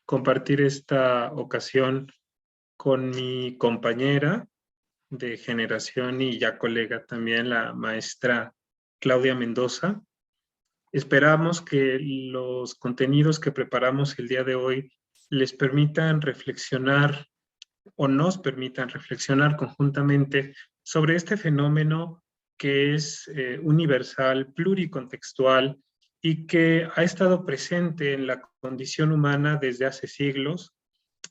compartir esta ocasión con mi compañera de generación y ya colega también, la maestra Claudia Mendoza. Esperamos que los contenidos que preparamos el día de hoy les permitan reflexionar o nos permitan reflexionar conjuntamente sobre este fenómeno que es universal, pluricontextual y que ha estado presente en la condición humana desde hace siglos.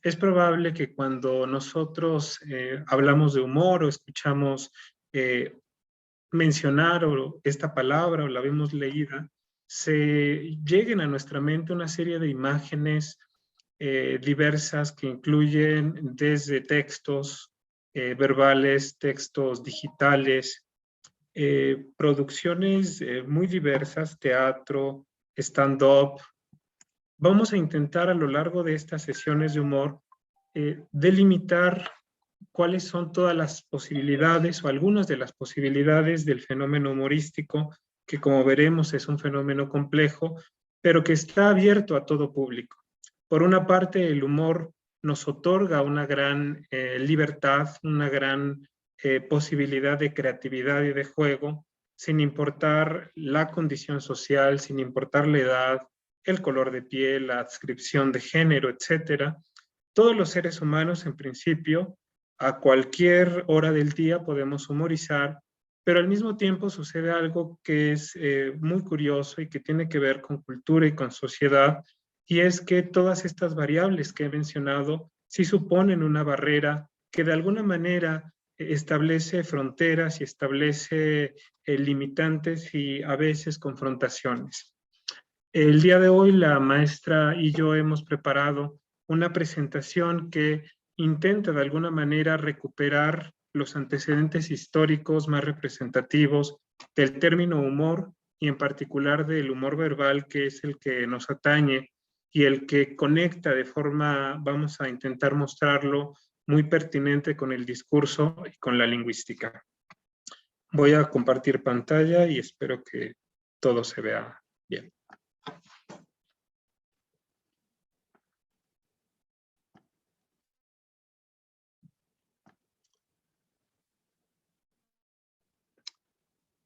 Es probable que cuando nosotros hablamos de humor o escuchamos mencionar esta palabra o la vemos leída, se lleguen a nuestra mente una serie de imágenes diversas que incluyen desde textos verbales, textos digitales, producciones muy diversas, teatro, stand-up. Vamos a intentar a lo largo de estas sesiones de humor delimitar cuáles son todas las posibilidades o algunas de las posibilidades del fenómeno humorístico, que como veremos es un fenómeno complejo, pero que está abierto a todo público. Por una parte, el humor nos otorga una gran libertad, una gran posibilidad de creatividad y de juego, sin importar la condición social, sin importar la edad, el color de piel, la adscripción de género, etcétera. Todos los seres humanos, en principio, a cualquier hora del día podemos humorizar, pero al mismo tiempo sucede algo que es muy curioso y que tiene que ver con cultura y con sociedad, y es que todas estas variables que he mencionado sí suponen una barrera que de alguna manera establece fronteras y establece limitantes y a veces confrontaciones. El día de hoy la maestra y yo hemos preparado una presentación que intenta de alguna manera recuperar los antecedentes históricos más representativos del término humor y en particular del humor verbal, que es el que nos atañe y el que conecta de forma, vamos a intentar mostrarlo, muy pertinente con el discurso y con la lingüística. Voy a compartir pantalla y espero que todo se vea bien.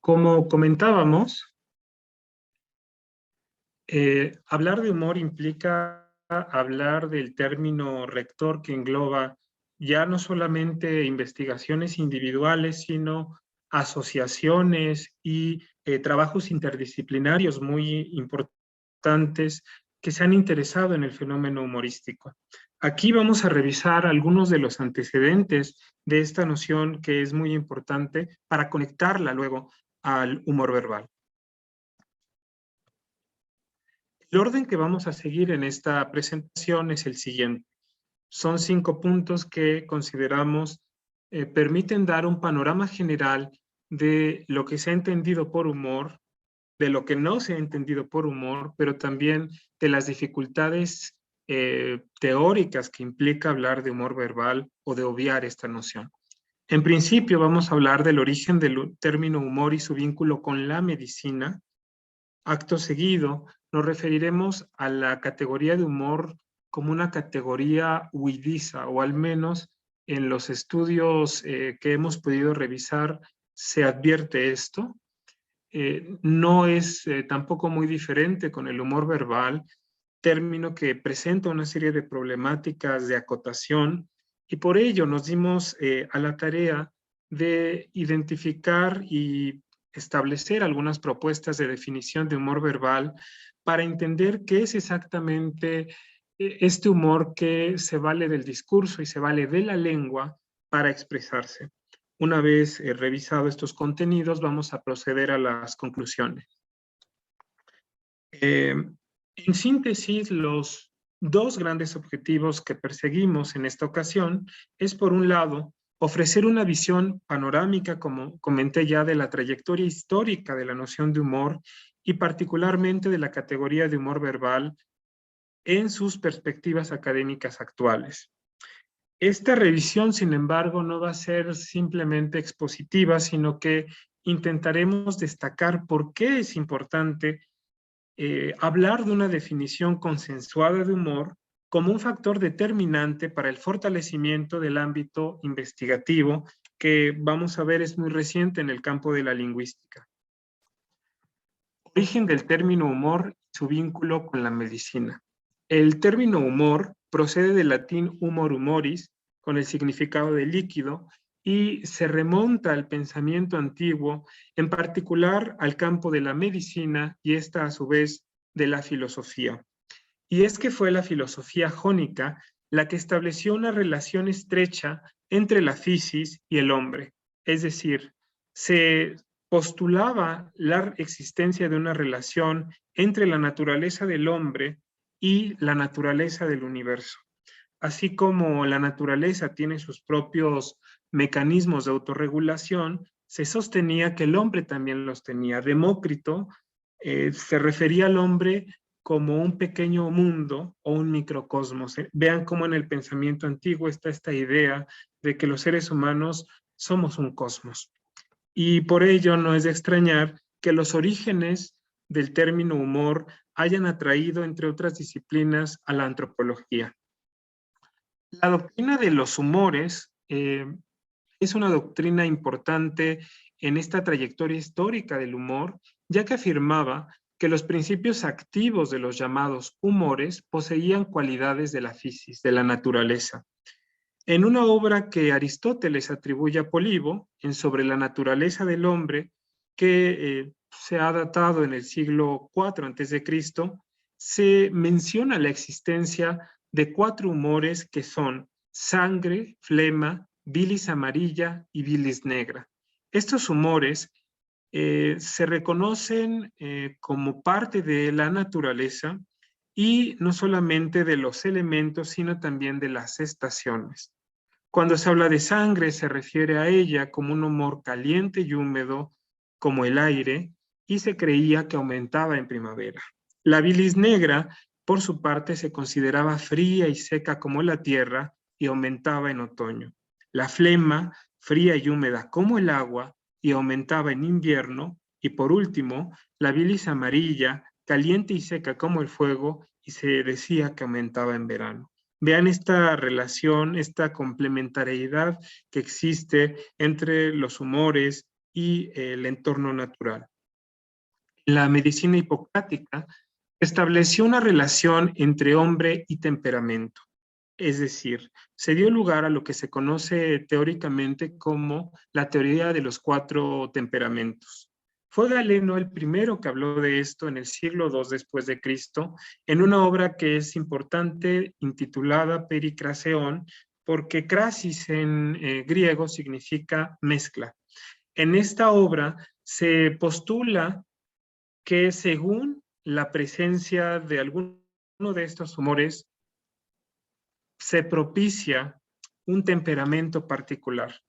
Como comentábamos, hablar de humor implica hablar del término rector que engloba ya no solamente investigaciones individuales, sino asociaciones y trabajos interdisciplinarios muy importantes que se han interesado en el fenómeno humorístico. Aquí vamos a revisar algunos de los antecedentes de esta noción que es muy importante para conectarla luego al humor verbal. El orden que vamos a seguir en esta presentación es el siguiente. Son 5 puntos que consideramos permiten dar un panorama general de lo que se ha entendido por humor, de lo que no se ha entendido por humor, pero también de las dificultades teóricas que implica hablar de humor verbal o de obviar esta noción. En principio vamos a hablar del origen del término humor y su vínculo con la medicina. Acto seguido, nos referiremos a la categoría de humor como una categoría huidiza, o al menos en los estudios que hemos podido revisar se advierte esto. No es tampoco muy diferente con el humor verbal, término que presenta una serie de problemáticas de acotación, y por ello nos dimos a la tarea de identificar y establecer algunas propuestas de definición de humor verbal para entender qué es exactamente este humor que se vale del discurso y se vale de la lengua para expresarse. Una vez revisado estos contenidos, vamos a proceder a las conclusiones. En síntesis, los 2 grandes objetivos que perseguimos en esta ocasión es, por un lado, ofrecer una visión panorámica, como comenté ya, de la trayectoria histórica de la noción de humor y particularmente de la categoría de humor verbal en sus perspectivas académicas actuales. Esta revisión, sin embargo, no va a ser simplemente expositiva, sino que intentaremos destacar por qué es importante hablar de una definición consensuada de humor como un factor determinante para el fortalecimiento del ámbito investigativo, que vamos a ver es muy reciente en el campo de la lingüística. Origen del término humor y su vínculo con la medicina. El término humor procede del latín humor humoris, con el significado de líquido, y se remonta al pensamiento antiguo, en particular al campo de la medicina y esta a su vez de la filosofía. Y es que fue la filosofía jónica la que estableció una relación estrecha entre la fisis y el hombre. Es decir, se postulaba la existencia de una relación entre la naturaleza del hombre y la naturaleza del universo. Así como la naturaleza tiene sus propios mecanismos de autorregulación, se sostenía que el hombre también los tenía. Demócrito se refería al hombre como un pequeño mundo o un microcosmos. Vean cómo en el pensamiento antiguo está esta idea de que los seres humanos somos un cosmos. Y por ello no es de extrañar que los orígenes del término humor hayan atraído, entre otras disciplinas, a la antropología. La doctrina de los humores es una doctrina importante en esta trayectoria histórica del humor, ya que afirmaba que los principios activos de los llamados humores poseían cualidades de la fisis, de la naturaleza. En una obra que Aristóteles atribuye a Polibo, en Sobre la naturaleza del hombre, que se ha datado en el siglo IV a.C., se menciona la existencia de 4 humores que son sangre, flema, bilis amarilla y bilis negra. Estos humores se reconocen como parte de la naturaleza y no solamente de los elementos, sino también de las estaciones. Cuando se habla de sangre, se refiere a ella como un humor caliente y húmedo, como el aire, y se creía que aumentaba en primavera. La bilis negra, por su parte, se consideraba fría y seca como la tierra y aumentaba en otoño. La flema, fría y húmeda como el agua, y aumentaba en invierno. Y por último, la bilis amarilla, caliente y seca como el fuego, y se decía que aumentaba en verano. Vean esta relación, esta complementariedad que existe entre los humores y el entorno natural. La medicina hipocrática estableció una relación entre hombre y temperamento. Es decir, se dio lugar a lo que se conoce teóricamente como la teoría de los 4 temperamentos. Fue Galeno el primero que habló de esto en el siglo II después de Cristo, en una obra que es importante intitulada Pericraseón, porque crasis en griego significa mezcla. En esta obra se postula que según la presencia de alguno de estos humores, se propicia un temperamento particular.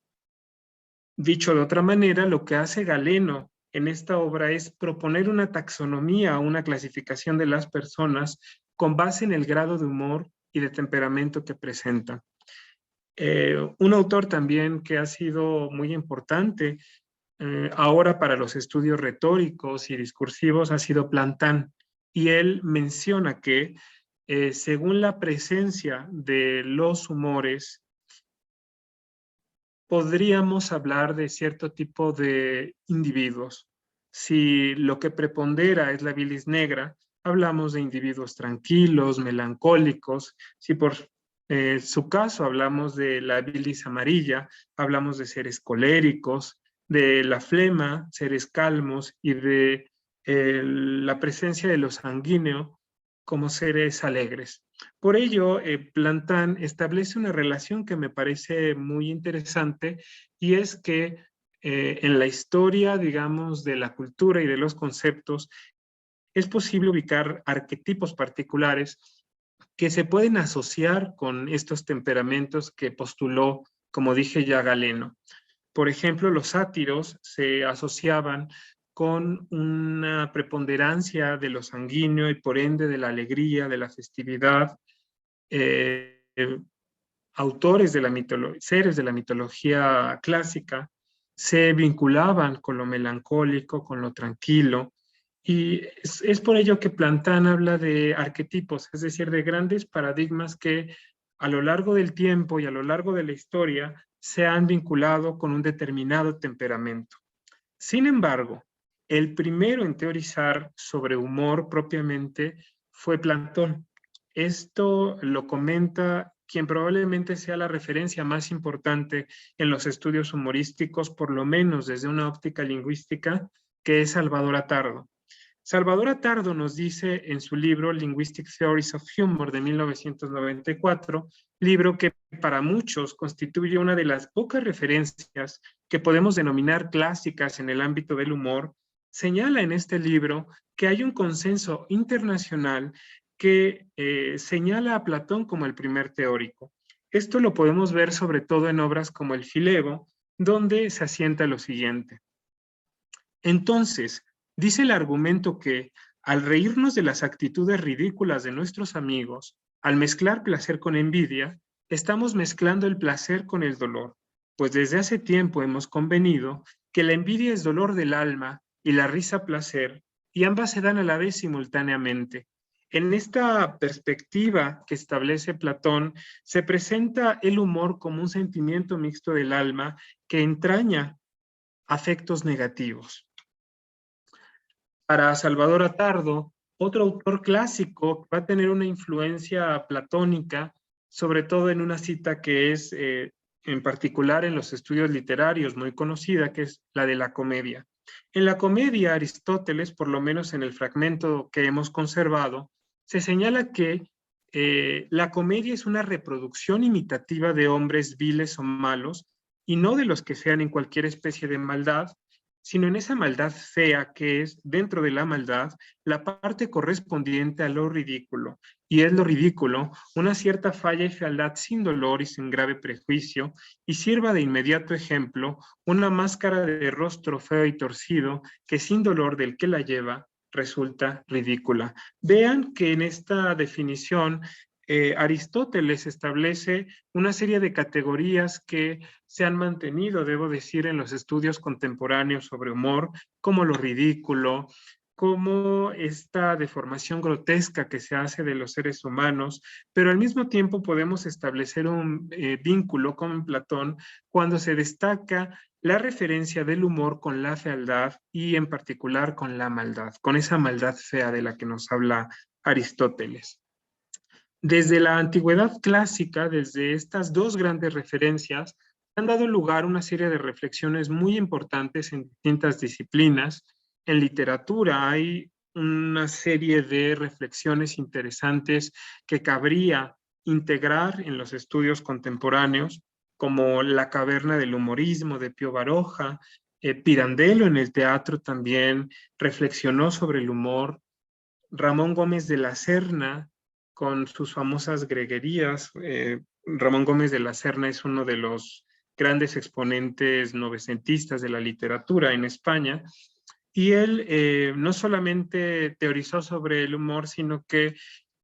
Dicho de otra manera, lo que hace Galeno en esta obra es proponer una taxonomía, una clasificación de las personas con base en el grado de humor y de temperamento que presentan. Un autor también que ha sido muy importante ahora para los estudios retóricos y discursivos ha sido Plantán, y él menciona que según la presencia de los humores, podríamos hablar de cierto tipo de individuos. Si lo que prepondera es la bilis negra, hablamos de individuos tranquilos, melancólicos. Si por su caso hablamos de la bilis amarilla, hablamos de seres coléricos, de la flema, seres calmos, y de la presencia de lo sanguíneo como seres alegres. Por ello, Plantán establece una relación que me parece muy interesante, y es que en la historia, digamos, de la cultura y de los conceptos, es posible ubicar arquetipos particulares que se pueden asociar con estos temperamentos que postuló, como dije ya, Galeno. Por ejemplo, los sátiros se asociaban con una preponderancia de lo sanguíneo y por ende de la alegría, de la festividad. Autores de la seres de la mitología clásica se vinculaban con lo melancólico, con lo tranquilo, Y es por ello que Plantán habla de arquetipos, es decir, de grandes paradigmas que a lo largo del tiempo y a lo largo de la historia se han vinculado con un determinado temperamento. Sin embargo, el primero en teorizar sobre humor propiamente fue Platón. Esto lo comenta quien probablemente sea la referencia más importante en los estudios humorísticos, por lo menos desde una óptica lingüística, que es Salvador Attardo. Salvador Attardo nos dice en su libro Linguistic Theories of Humor de 1994, libro que para muchos constituye una de las pocas referencias que podemos denominar clásicas en el ámbito del humor, señala en este libro que hay un consenso internacional que señala a Platón como el primer teórico. Esto lo podemos ver sobre todo en obras como El Filebo, donde se asienta lo siguiente. Entonces, dice el argumento que al reírnos de las actitudes ridículas de nuestros amigos, al mezclar placer con envidia, estamos mezclando el placer con el dolor, pues desde hace tiempo hemos convenido que la envidia es dolor del alma y la risa placer, y ambas se dan a la vez simultáneamente. En esta perspectiva que establece Platón, se presenta el humor como un sentimiento mixto del alma que entraña afectos negativos. Para Salvador Attardo, otro autor clásico que va a tener una influencia platónica, sobre todo en una cita que es en particular en los estudios literarios muy conocida, que es la de la comedia. En la comedia, Aristóteles, por lo menos en el fragmento que hemos conservado, se señala que la comedia es una reproducción imitativa de hombres viles o malos, y no de los que sean en cualquier especie de maldad, sino en esa maldad fea que es, dentro de la maldad, la parte correspondiente a lo ridículo. Y es lo ridículo, una cierta falla y fealdad sin dolor y sin grave prejuicio, y sirva de inmediato ejemplo una máscara de rostro feo y torcido que sin dolor del que la lleva resulta ridícula. Vean que en esta definición Aristóteles establece una serie de categorías que se han mantenido, debo decir, en los estudios contemporáneos sobre humor, como lo ridículo, como esta deformación grotesca que se hace de los seres humanos, pero al mismo tiempo podemos establecer un vínculo como en Platón cuando se destaca la referencia del humor con la fealdad y en particular con la maldad, con esa maldad fea de la que nos habla Aristóteles. Desde la antigüedad clásica, desde estas dos grandes referencias, han dado lugar una serie de reflexiones muy importantes en distintas disciplinas. En literatura hay una serie de reflexiones interesantes que cabría integrar en los estudios contemporáneos, como La caverna del humorismo de Pío Baroja. Pirandello en el teatro también reflexionó sobre el humor. Ramón Gómez de la Serna, con sus famosas greguerías. Ramón Gómez de la Serna es uno de los grandes exponentes novecentistas de la literatura en España, y él no solamente teorizó sobre el humor, sino que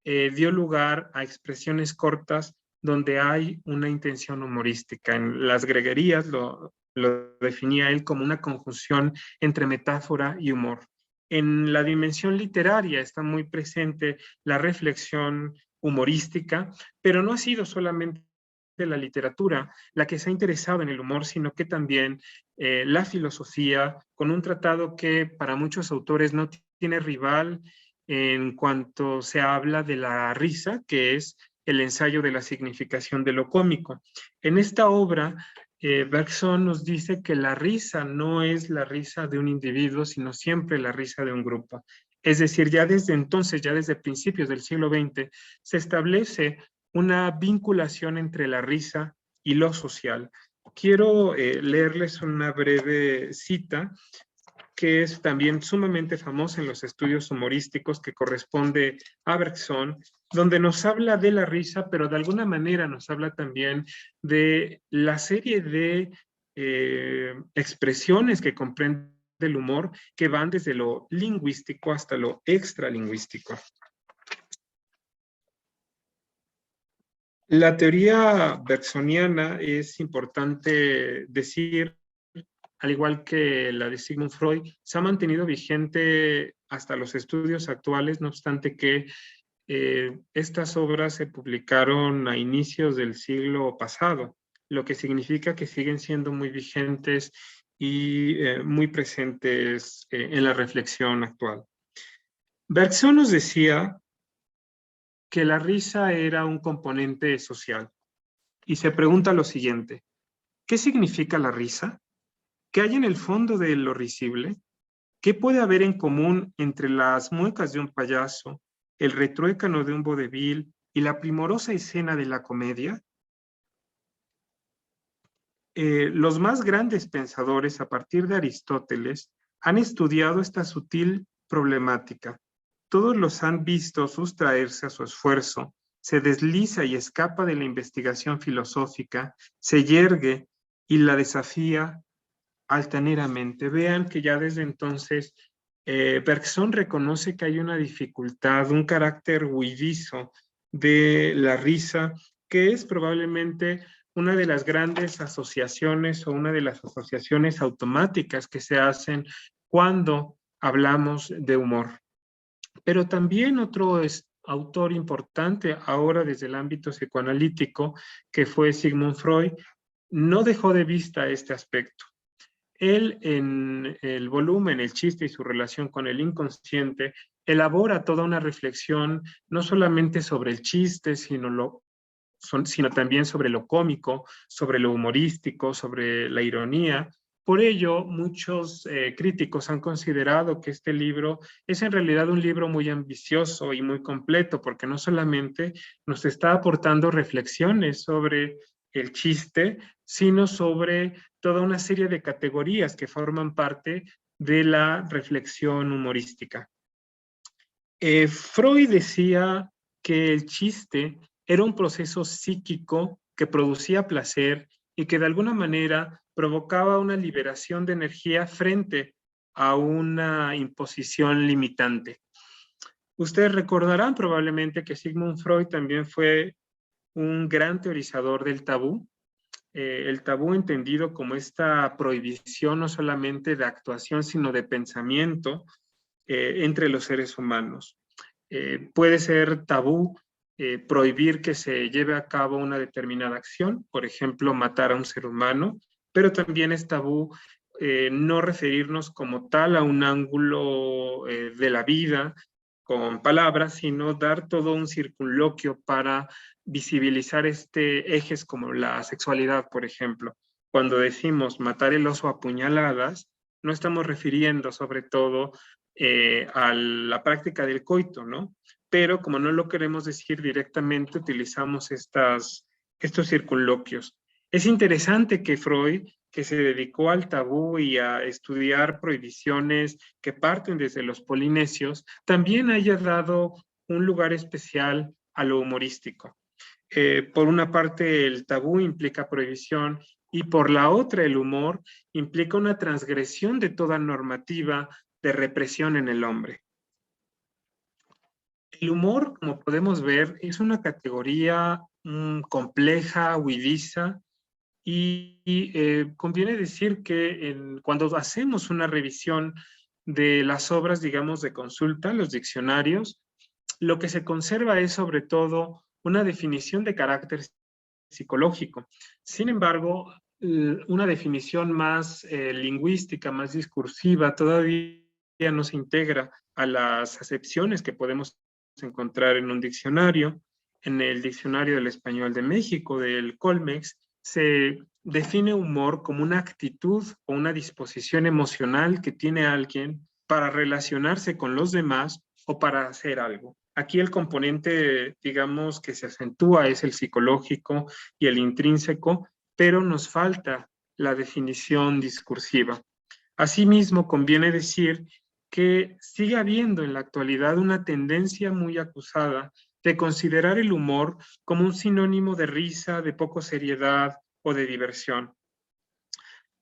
dio lugar a expresiones cortas donde hay una intención humorística. En las greguerías lo definía él como una conjunción entre metáfora y humor. En la dimensión literaria está muy presente la reflexión humorística, pero no ha sido solamente la literatura la que se ha interesado en el humor, sino que también la filosofía, con un tratado que para muchos autores no tiene rival en cuanto se habla de la risa, que es el ensayo de la significación de lo cómico. En esta obra, Bergson nos dice que la risa no es la risa de un individuo, sino siempre la risa de un grupo. Es decir, ya desde entonces, ya desde principios del siglo XX, se establece una vinculación entre la risa y lo social. Quiero leerles una breve cita que es también sumamente famosa en los estudios humorísticos, que corresponde a Bergson, donde nos habla de la risa, pero de alguna manera nos habla también de la serie de expresiones que comprende el humor, que van desde lo lingüístico hasta lo extralingüístico. La teoría bergsoniana, es importante decir, al igual que la de Sigmund Freud, se ha mantenido vigente hasta los estudios actuales, no obstante que estas obras se publicaron a inicios del siglo pasado, lo que significa que siguen siendo muy vigentes y muy presentes en la reflexión actual. Bergson nos decía que la risa era un componente social y se pregunta lo siguiente: ¿qué significa la risa? ¿Qué hay en el fondo de lo risible? ¿Qué puede haber en común entre las muecas de un payaso, el retruécano de un vodevil y la primorosa escena de la comedia? Los más grandes pensadores, a partir de Aristóteles, han estudiado esta sutil problemática. Todos los han visto sustraerse a su esfuerzo, se desliza y escapa de la investigación filosófica, se yergue y la desafía altaneramente. Vean que ya desde entonces Bergson reconoce que hay una dificultad, un carácter huidizo de la risa, que es probablemente una de las grandes asociaciones o una de las asociaciones automáticas que se hacen cuando hablamos de humor. Pero también otro autor importante ahora desde el ámbito psicoanalítico, que fue Sigmund Freud, no dejó de vista este aspecto. Él, en el volumen El chiste y su relación con el inconsciente, elabora toda una reflexión no solamente sobre el chiste, sino también sobre lo cómico, sobre lo humorístico, sobre la ironía. Por ello, muchos críticos han considerado que este libro es en realidad un libro muy ambicioso y muy completo, porque no solamente nos está aportando reflexiones sobre el chiste, sino sobre toda una serie de categorías que forman parte de la reflexión humorística. Freud decía que el chiste era un proceso psíquico que producía placer y que de alguna manera provocaba una liberación de energía frente a una imposición limitante. Ustedes recordarán probablemente que Sigmund Freud también fue un gran teorizador del tabú, el tabú entendido como esta prohibición no solamente de actuación, sino de pensamiento entre los seres humanos. Puede ser tabú prohibir que se lleve a cabo una determinada acción, por ejemplo, matar a un ser humano, pero también es tabú no referirnos como tal a un ángulo de la vida con palabras, sino dar todo un circunloquio para visibilizar ejes como la sexualidad, por ejemplo. Cuando decimos matar el oso a puñaladas, no estamos refiriendo sobre todo a la práctica del coito, ¿no? Pero como no lo queremos decir directamente, utilizamos estos circunloquios. Es interesante que Freud, que se dedicó al tabú y a estudiar prohibiciones que parten desde los polinesios, también haya dado un lugar especial a lo humorístico. Por una parte, el tabú implica prohibición y por la otra, el humor implica una transgresión de toda normativa de represión en el hombre. El humor, como podemos ver, es una categoría compleja, huidiza, y conviene decir que cuando hacemos una revisión de las obras, digamos, de consulta, los diccionarios, lo que se conserva es sobre todo una definición de carácter psicológico. Sin embargo, una definición más lingüística, más discursiva, todavía no se integra a las acepciones que podemos encontrar en un diccionario. En el Diccionario del Español de México, del Colmex, se define humor como una actitud o una disposición emocional que tiene alguien para relacionarse con los demás o para hacer algo. Aquí el componente, digamos, que se acentúa es el psicológico y el intrínseco, pero nos falta la definición discursiva. Asimismo, conviene decir que sigue habiendo en la actualidad una tendencia muy acusada de considerar el humor como un sinónimo de risa, de poco seriedad o de diversión.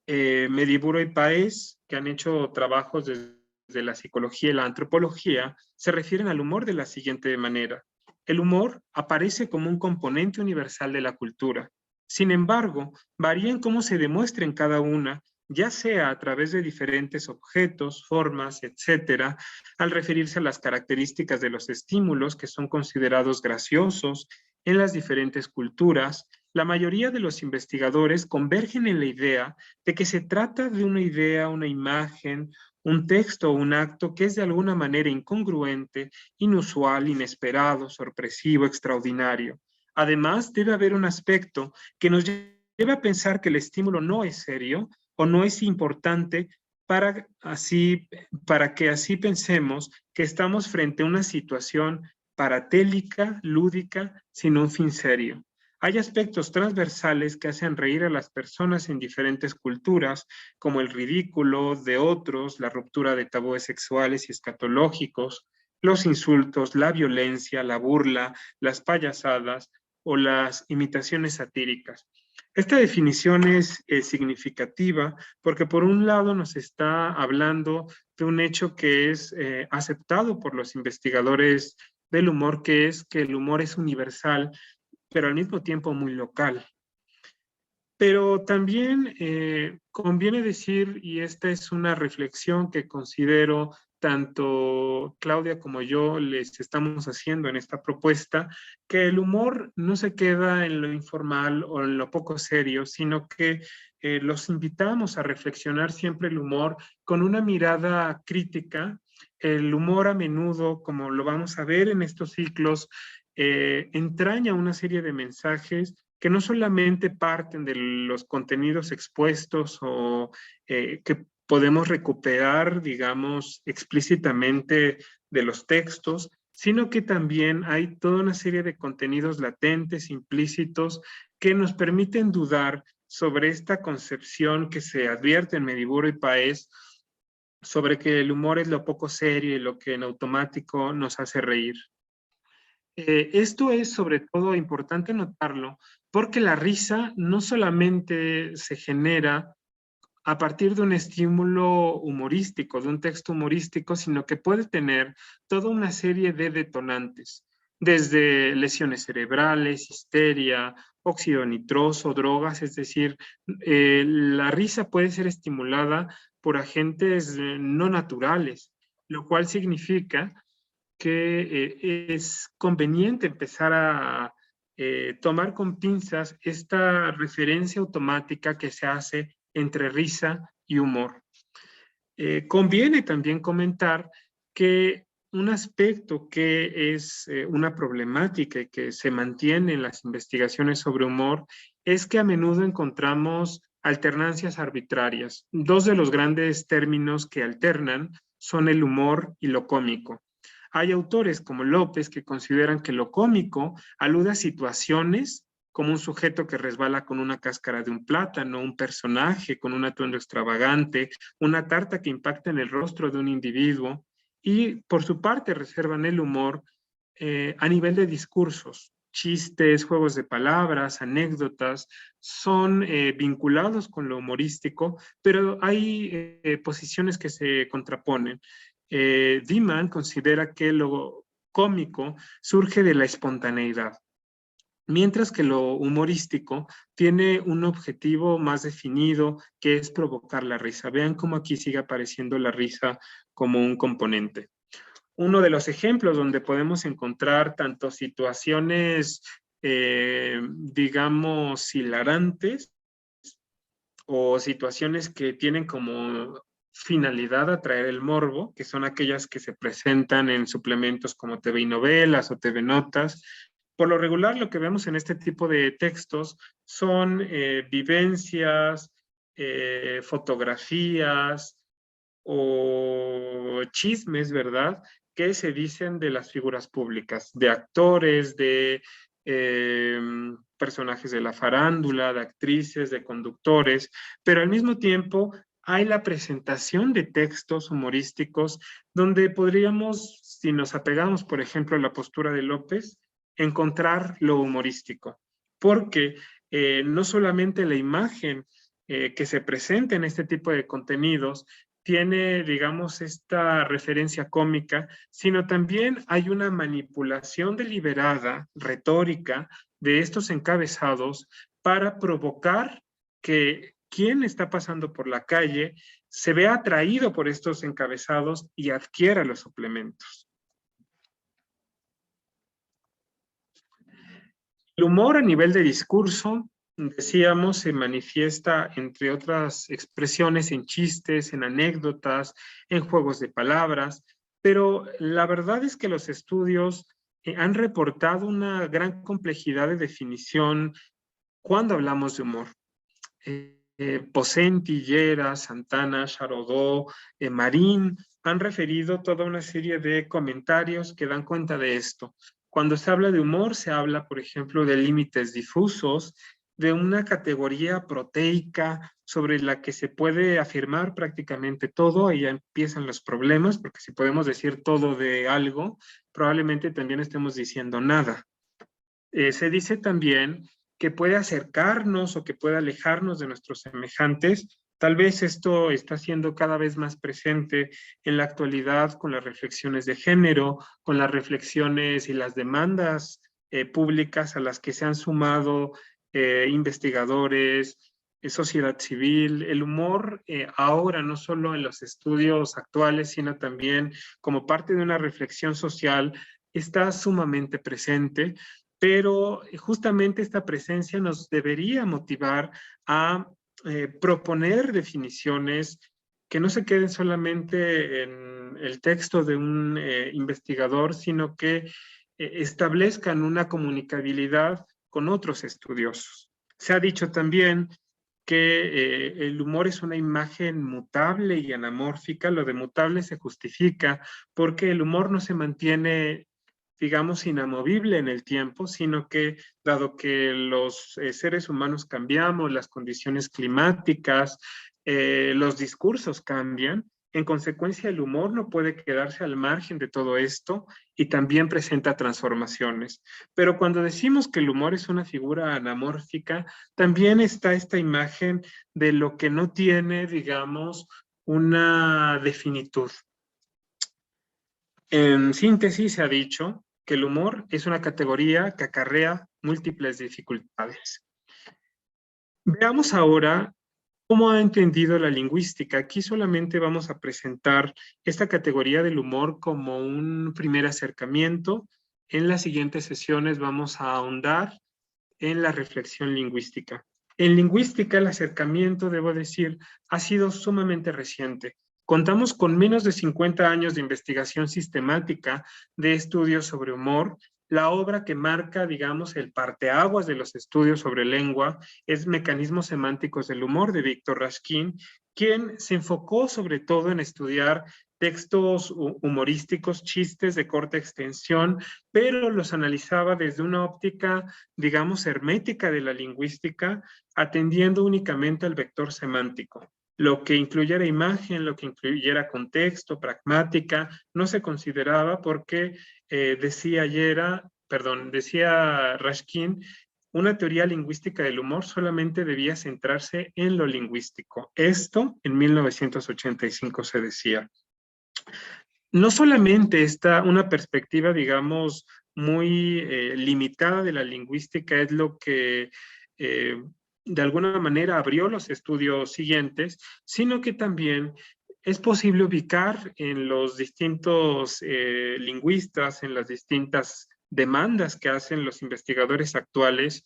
Mediburo y Páez, que han hecho trabajos desde la psicología y la antropología, se refieren al humor de la siguiente manera. El humor aparece como un componente universal de la cultura. Sin embargo, varía en cómo se demuestra en cada una, ya sea a través de diferentes objetos, formas, etcétera, al referirse a las características de los estímulos que son considerados graciosos en las diferentes culturas. La mayoría de los investigadores convergen en la idea de que se trata de una idea, una imagen, un texto o un acto que es de alguna manera incongruente, inusual, inesperado, sorpresivo, extraordinario. Además, debe haber un aspecto que nos lleve a pensar que el estímulo no es serio o no es importante para que así pensemos que estamos frente a una situación paratélica, lúdica, sin un fin serio. Hay aspectos transversales que hacen reír a las personas en diferentes culturas, como el ridículo de otros, la ruptura de tabúes sexuales y escatológicos, los insultos, la violencia, la burla, las payasadas o las imitaciones satíricas. Esta definición es significativa porque por un lado nos está hablando de un hecho que es aceptado por los investigadores del humor, que es que el humor es universal, pero al mismo tiempo muy local. Pero también conviene decir, y esta es una reflexión que considero tanto Claudia como yo les estamos haciendo en esta propuesta, que el humor no se queda en lo informal o en lo poco serio, sino que los invitamos a reflexionar siempre el humor con una mirada crítica. El humor a menudo, como lo vamos a ver en estos ciclos, entraña una serie de mensajes que no solamente parten de los contenidos expuestos o que podemos recuperar, digamos, explícitamente de los textos, sino que también hay toda una serie de contenidos latentes, implícitos, que nos permiten dudar sobre esta concepción que se advierte en Mediburo y Páez sobre que el humor es lo poco serio y lo que en automático nos hace reír. Esto es sobre todo importante notarlo porque la risa no solamente se genera a partir de un estímulo humorístico, de un texto humorístico, sino que puede tener toda una serie de detonantes, desde lesiones cerebrales, histeria, óxido nitroso, drogas, es decir, la risa puede ser estimulada por agentes no naturales, lo cual significa que es conveniente empezar a tomar con pinzas esta referencia automática que se hace entre risa y humor. Conviene también comentar que un aspecto que es una problemática y que se mantiene en las investigaciones sobre humor es que a menudo encontramos alternancias arbitrarias. Dos de los grandes términos que alternan son el humor y lo cómico. Hay autores como López que consideran que lo cómico alude a situaciones como un sujeto que resbala con una cáscara de un plátano, un personaje con un atuendo extravagante, una tarta que impacta en el rostro de un individuo, y por su parte reservan el humor a nivel de discursos. Chistes, juegos de palabras, anécdotas, son vinculados con lo humorístico, pero hay posiciones que se contraponen. Dieman considera que lo cómico surge de la espontaneidad, mientras que lo humorístico tiene un objetivo más definido, que es provocar la risa. Vean cómo aquí sigue apareciendo la risa como un componente. Uno de los ejemplos donde podemos encontrar tanto situaciones, digamos, hilarantes o situaciones que tienen como finalidad atraer el morbo, que son aquellas que se presentan en suplementos como TV y novelas o TV Notas. Por lo regular, lo que vemos en este tipo de textos son vivencias, fotografías o chismes, ¿verdad?, que se dicen de las figuras públicas, de actores, de personajes de la farándula, de actrices, de conductores, pero al mismo tiempo hay la presentación de textos humorísticos donde podríamos, si nos apegamos, por ejemplo, a la postura de López, encontrar lo humorístico, porque no solamente la imagen que se presenta en este tipo de contenidos tiene, digamos, esta referencia cómica, sino también hay una manipulación deliberada, retórica, de estos encabezados para provocar que quien está pasando por la calle se ve atraído por estos encabezados y adquiera los suplementos. El humor a nivel de discurso, decíamos, se manifiesta, entre otras expresiones, en chistes, en anécdotas, en juegos de palabras, pero la verdad es que los estudios han reportado una gran complejidad de definición cuando hablamos de humor. Pocenti, Llera, Santana, Charodó, Marín han referido toda una serie de comentarios que dan cuenta de esto. Cuando se habla de humor, se habla, por ejemplo, de límites difusos, de una categoría proteica sobre la que se puede afirmar prácticamente todo, y ya empiezan los problemas, porque si podemos decir todo de algo, probablemente también estemos diciendo nada. Se dice también que puede acercarnos o que puede alejarnos de nuestros semejantes. Tal vez esto está siendo cada vez más presente en la actualidad con las reflexiones de género, con las reflexiones y las demandas públicas a las que se han sumado investigadores, sociedad civil. El humor ahora, no solo en los estudios actuales, sino también como parte de una reflexión social, está sumamente presente, pero justamente esta presencia nos debería motivar a proponer definiciones que no se queden solamente en el texto de un investigador, sino que establezcan una comunicabilidad con otros estudiosos. Se ha dicho también que el humor es una imagen mutable y anamórfica. Lo de mutable se justifica porque el humor no se mantiene, digamos, inamovible en el tiempo, sino que dado que los seres humanos cambiamos, las condiciones climáticas, los discursos cambian, en consecuencia el humor no puede quedarse al margen de todo esto y también presenta transformaciones. Pero cuando decimos que el humor es una figura anamórfica, también está esta imagen de lo que no tiene, digamos, una definitud. En síntesis, se ha dicho que el humor es una categoría que acarrea múltiples dificultades. Veamos ahora cómo ha entendido la lingüística. Aquí solamente vamos a presentar esta categoría del humor como un primer acercamiento. En las siguientes sesiones vamos a ahondar en la reflexión lingüística. En lingüística, el acercamiento, debo decir, ha sido sumamente reciente. Contamos con menos de 50 años de investigación sistemática de estudios sobre humor. La obra que marca, digamos, el parteaguas de los estudios sobre lengua es Mecanismos semánticos del humor, de Víctor Rashkin, quien se enfocó sobre todo en estudiar textos humorísticos, chistes de corta extensión, pero los analizaba desde una óptica, digamos, hermética de la lingüística, atendiendo únicamente al vector semántico. Lo que incluyera imagen, lo que incluyera contexto, pragmática, no se consideraba porque decía Rashkin, una teoría lingüística del humor solamente debía centrarse en lo lingüístico. Esto en 1985 se decía. No solamente está una perspectiva, digamos, muy limitada de la lingüística, es lo que de alguna manera abrió los estudios siguientes, sino que también es posible ubicar en los distintos lingüistas, en las distintas demandas que hacen los investigadores actuales,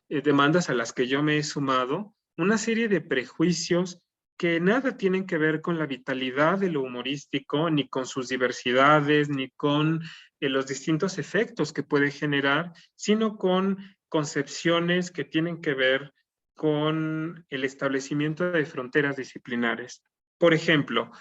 demandas a las que yo me he sumado, una serie de prejuicios que nada tienen que ver con la vitalidad de lo humorístico, ni con sus diversidades, ni con los distintos efectos que puede generar, sino con concepciones que tienen que ver con el establecimiento de fronteras disciplinares. Por ejemplo,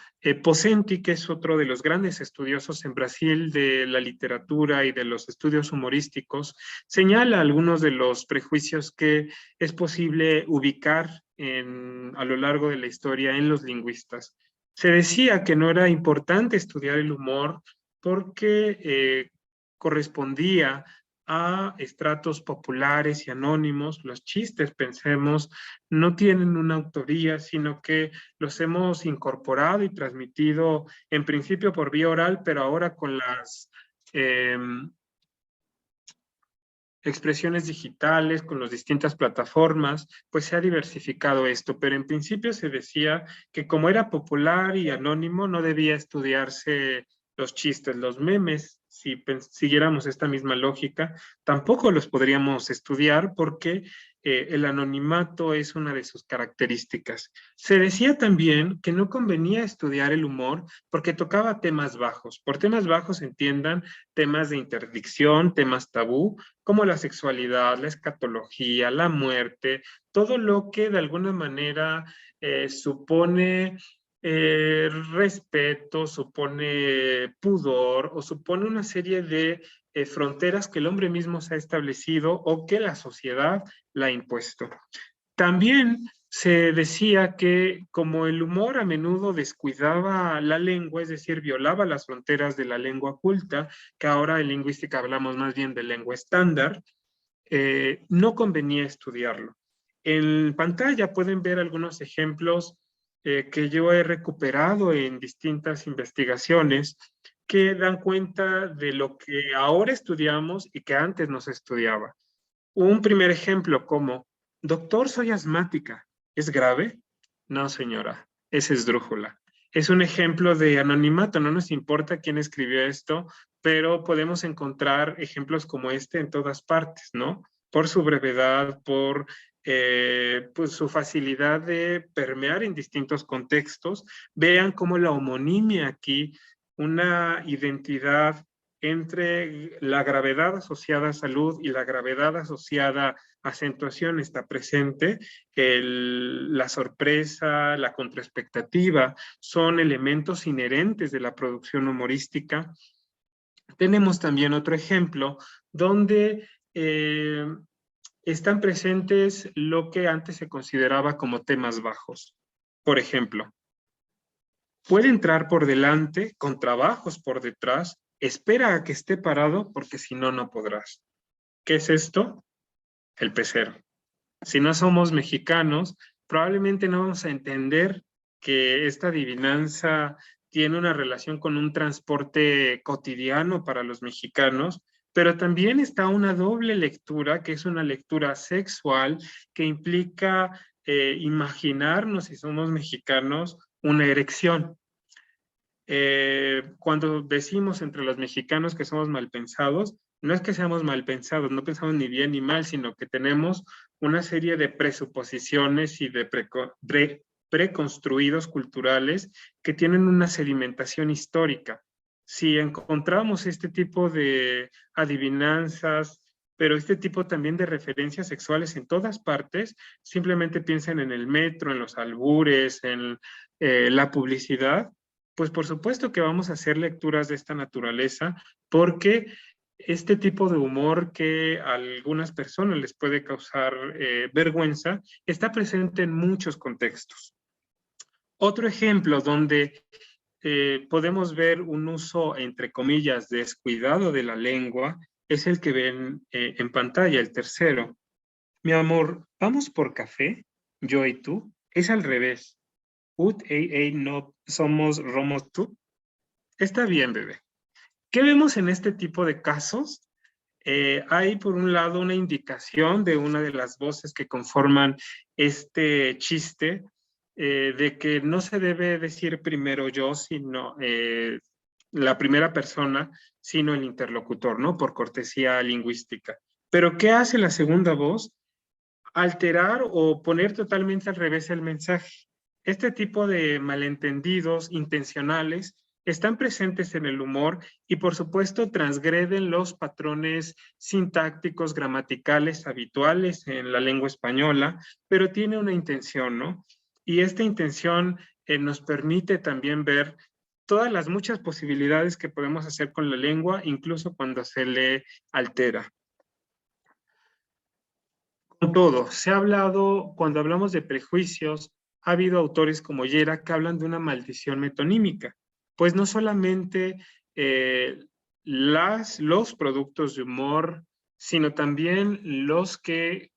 Pocenti, que es otro de los grandes estudiosos en Brasil de la literatura y de los estudios humorísticos, señala algunos de los prejuicios que es posible ubicar a lo largo de la historia en los lingüistas. Se decía que no era importante estudiar el humor porque correspondía a estratos populares y anónimos. Los chistes, pensemos, no tienen una autoría, sino que los hemos incorporado y transmitido en principio por vía oral, pero ahora con las expresiones digitales, con las distintas plataformas, pues se ha diversificado esto, pero en principio se decía que como era popular y anónimo, no debía estudiarse los chistes, los memes. Si siguiéramos esta misma lógica, tampoco los podríamos estudiar porque el anonimato es una de sus características. Se decía también que no convenía estudiar el humor porque tocaba temas bajos. Por temas bajos entiendan temas de interdicción, temas tabú, como la sexualidad, la escatología, la muerte, todo lo que de alguna manera supone respeto, supone pudor o supone una serie de fronteras que el hombre mismo se ha establecido o que la sociedad la ha impuesto. También se decía que como el humor a menudo descuidaba la lengua, es decir, violaba las fronteras de la lengua culta, que ahora en lingüística hablamos más bien de lengua estándar, no convenía estudiarlo. En pantalla pueden ver algunos ejemplos que yo he recuperado en distintas investigaciones que dan cuenta de lo que ahora estudiamos y que antes no se estudiaba. Un primer ejemplo como, doctor, soy asmática. ¿Es grave? No, señora, es esdrújula. Es un ejemplo de anonimato, no nos importa quién escribió esto, pero podemos encontrar ejemplos como este en todas partes, ¿no? Por su brevedad, por pues su facilidad de permear en distintos contextos. Vean cómo la homonimia aquí, una identidad entre la gravedad asociada a salud y la gravedad asociada a acentuación está presente, la sorpresa, la contraexpectativa son elementos inherentes de la producción humorística. Tenemos también otro ejemplo donde están presentes lo que antes se consideraba como temas bajos. Por ejemplo, puede entrar por delante, con trabajos por detrás, espera a que esté parado porque si no, no podrás. ¿Qué es esto? El pecero. Si no somos mexicanos, probablemente no vamos a entender que esta adivinanza tiene una relación con un transporte cotidiano para los mexicanos, pero también está una doble lectura, que es una lectura sexual, que implica imaginarnos, si somos mexicanos, una erección. Cuando decimos entre los mexicanos que somos mal pensados, no es que seamos mal pensados, no pensamos ni bien ni mal, sino que tenemos una serie de presuposiciones y de preconstruidos culturales que tienen una sedimentación histórica. Si encontramos este tipo de adivinanzas, pero este tipo también de referencias sexuales en todas partes, simplemente piensen en el metro, en los albures, en la publicidad, pues por supuesto que vamos a hacer lecturas de esta naturaleza porque este tipo de humor que a algunas personas les puede causar vergüenza está presente en muchos contextos. Otro ejemplo donde podemos ver un uso, entre comillas, descuidado de la lengua es el que ven en pantalla, el tercero. Mi amor, ¿vamos por café? Yo y tú. Es al revés. Ut, no somos romos tú. Está bien, bebé. ¿Qué vemos en este tipo de casos? Hay por un lado una indicación de una de las voces que conforman este chiste de que no se debe decir primero yo, sino la primera persona, sino el interlocutor, ¿no? Por cortesía lingüística. Pero ¿qué hace la segunda voz? Alterar o poner totalmente al revés el mensaje. Este tipo de malentendidos intencionales están presentes en el humor y por supuesto transgreden los patrones sintácticos, gramaticales habituales en la lengua española, pero tiene una intención, ¿no? Y esta intención nos permite también ver todas las muchas posibilidades que podemos hacer con la lengua, incluso cuando se le altera. Con todo, se ha hablado, cuando hablamos de prejuicios, ha habido autores como Yera que hablan de una maldición metonímica, pues no solamente eh, los productos de humor, sino también los que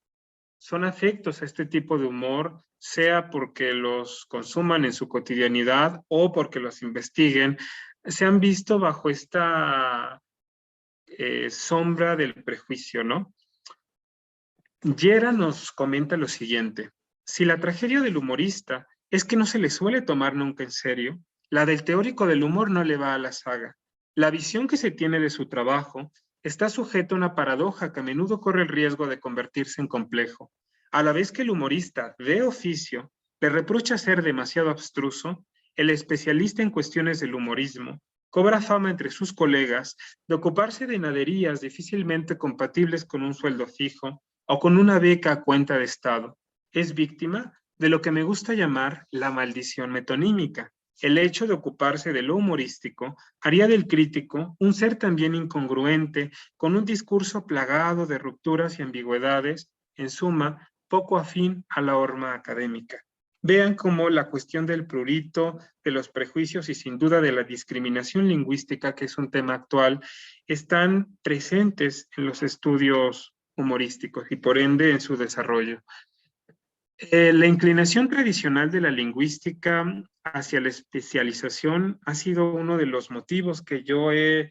son afectos a este tipo de humor, sea porque los consuman en su cotidianidad o porque los investiguen, se han visto bajo esta sombra del prejuicio, ¿no? Yera nos comenta lo siguiente: si la tragedia del humorista es que no se le suele tomar nunca en serio, la del teórico del humor no le va a la saga. La visión que se tiene de su trabajo está sujeta a una paradoja que a menudo corre el riesgo de convertirse en complejo. A la vez que el humorista de oficio le reprocha ser demasiado abstruso, el especialista en cuestiones del humorismo cobra fama entre sus colegas de ocuparse de naderías difícilmente compatibles con un sueldo fijo o con una beca a cuenta de Estado. Es víctima de lo que me gusta llamar la maldición metonímica. El hecho de ocuparse de lo humorístico haría del crítico un ser también incongruente, con un discurso plagado de rupturas y ambigüedades, en suma, poco afín a la horma académica. Vean cómo la cuestión del prurito, de los prejuicios y sin duda de la discriminación lingüística, que es un tema actual, están presentes en los estudios humorísticos y por ende en su desarrollo. La inclinación tradicional de la lingüística hacia la especialización ha sido uno de los motivos que yo he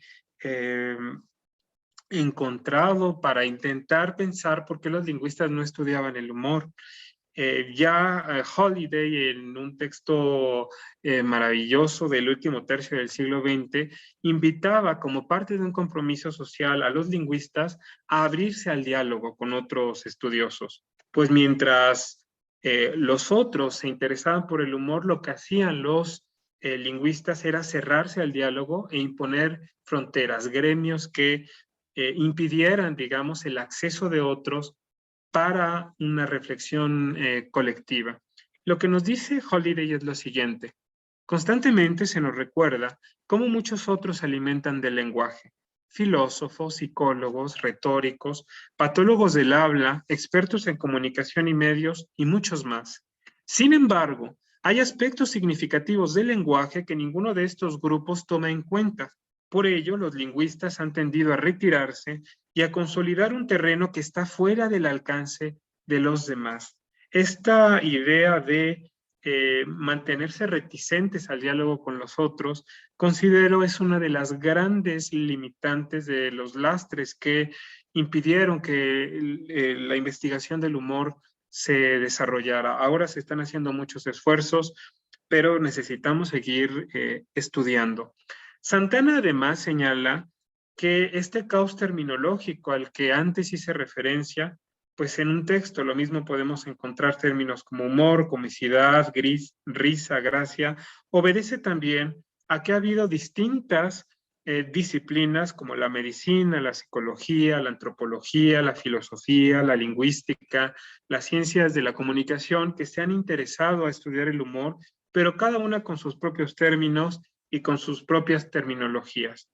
encontrado para intentar pensar por qué los lingüistas no estudiaban el humor. Holiday, en un texto maravilloso del último tercio del siglo XX, invitaba como parte de un compromiso social a los lingüistas a abrirse al diálogo con otros estudiosos. Pues mientras los otros se interesaban por el humor, lo que hacían los lingüistas era cerrarse al diálogo e imponer fronteras, gremios que impidieran, digamos, el acceso de otros para una reflexión colectiva. Lo que nos dice Holiday es lo siguiente: constantemente se nos recuerda cómo muchos otros se alimentan del lenguaje: filósofos, psicólogos, retóricos, patólogos del habla, expertos en comunicación y medios y muchos más. Sin embargo, hay aspectos significativos del lenguaje que ninguno de estos grupos toma en cuenta. Por ello, los lingüistas han tendido a retirarse y a consolidar un terreno que está fuera del alcance de los demás. Esta idea de mantenerse reticentes al diálogo con los otros, considero es una de las grandes limitantes de los lastres que impidieron que la investigación del humor se desarrollara. Ahora se están haciendo muchos esfuerzos, pero necesitamos seguir estudiando. Santana además señala que este caos terminológico al que antes hice referencia, pues en un texto lo mismo podemos encontrar términos como humor, comicidad, gris, risa, gracia, obedece también a que ha habido distintas disciplinas como la medicina, la psicología, la antropología, la filosofía, la lingüística, las ciencias de la comunicación que se han interesado a estudiar el humor, pero cada una con sus propios términos y con sus propias terminologías.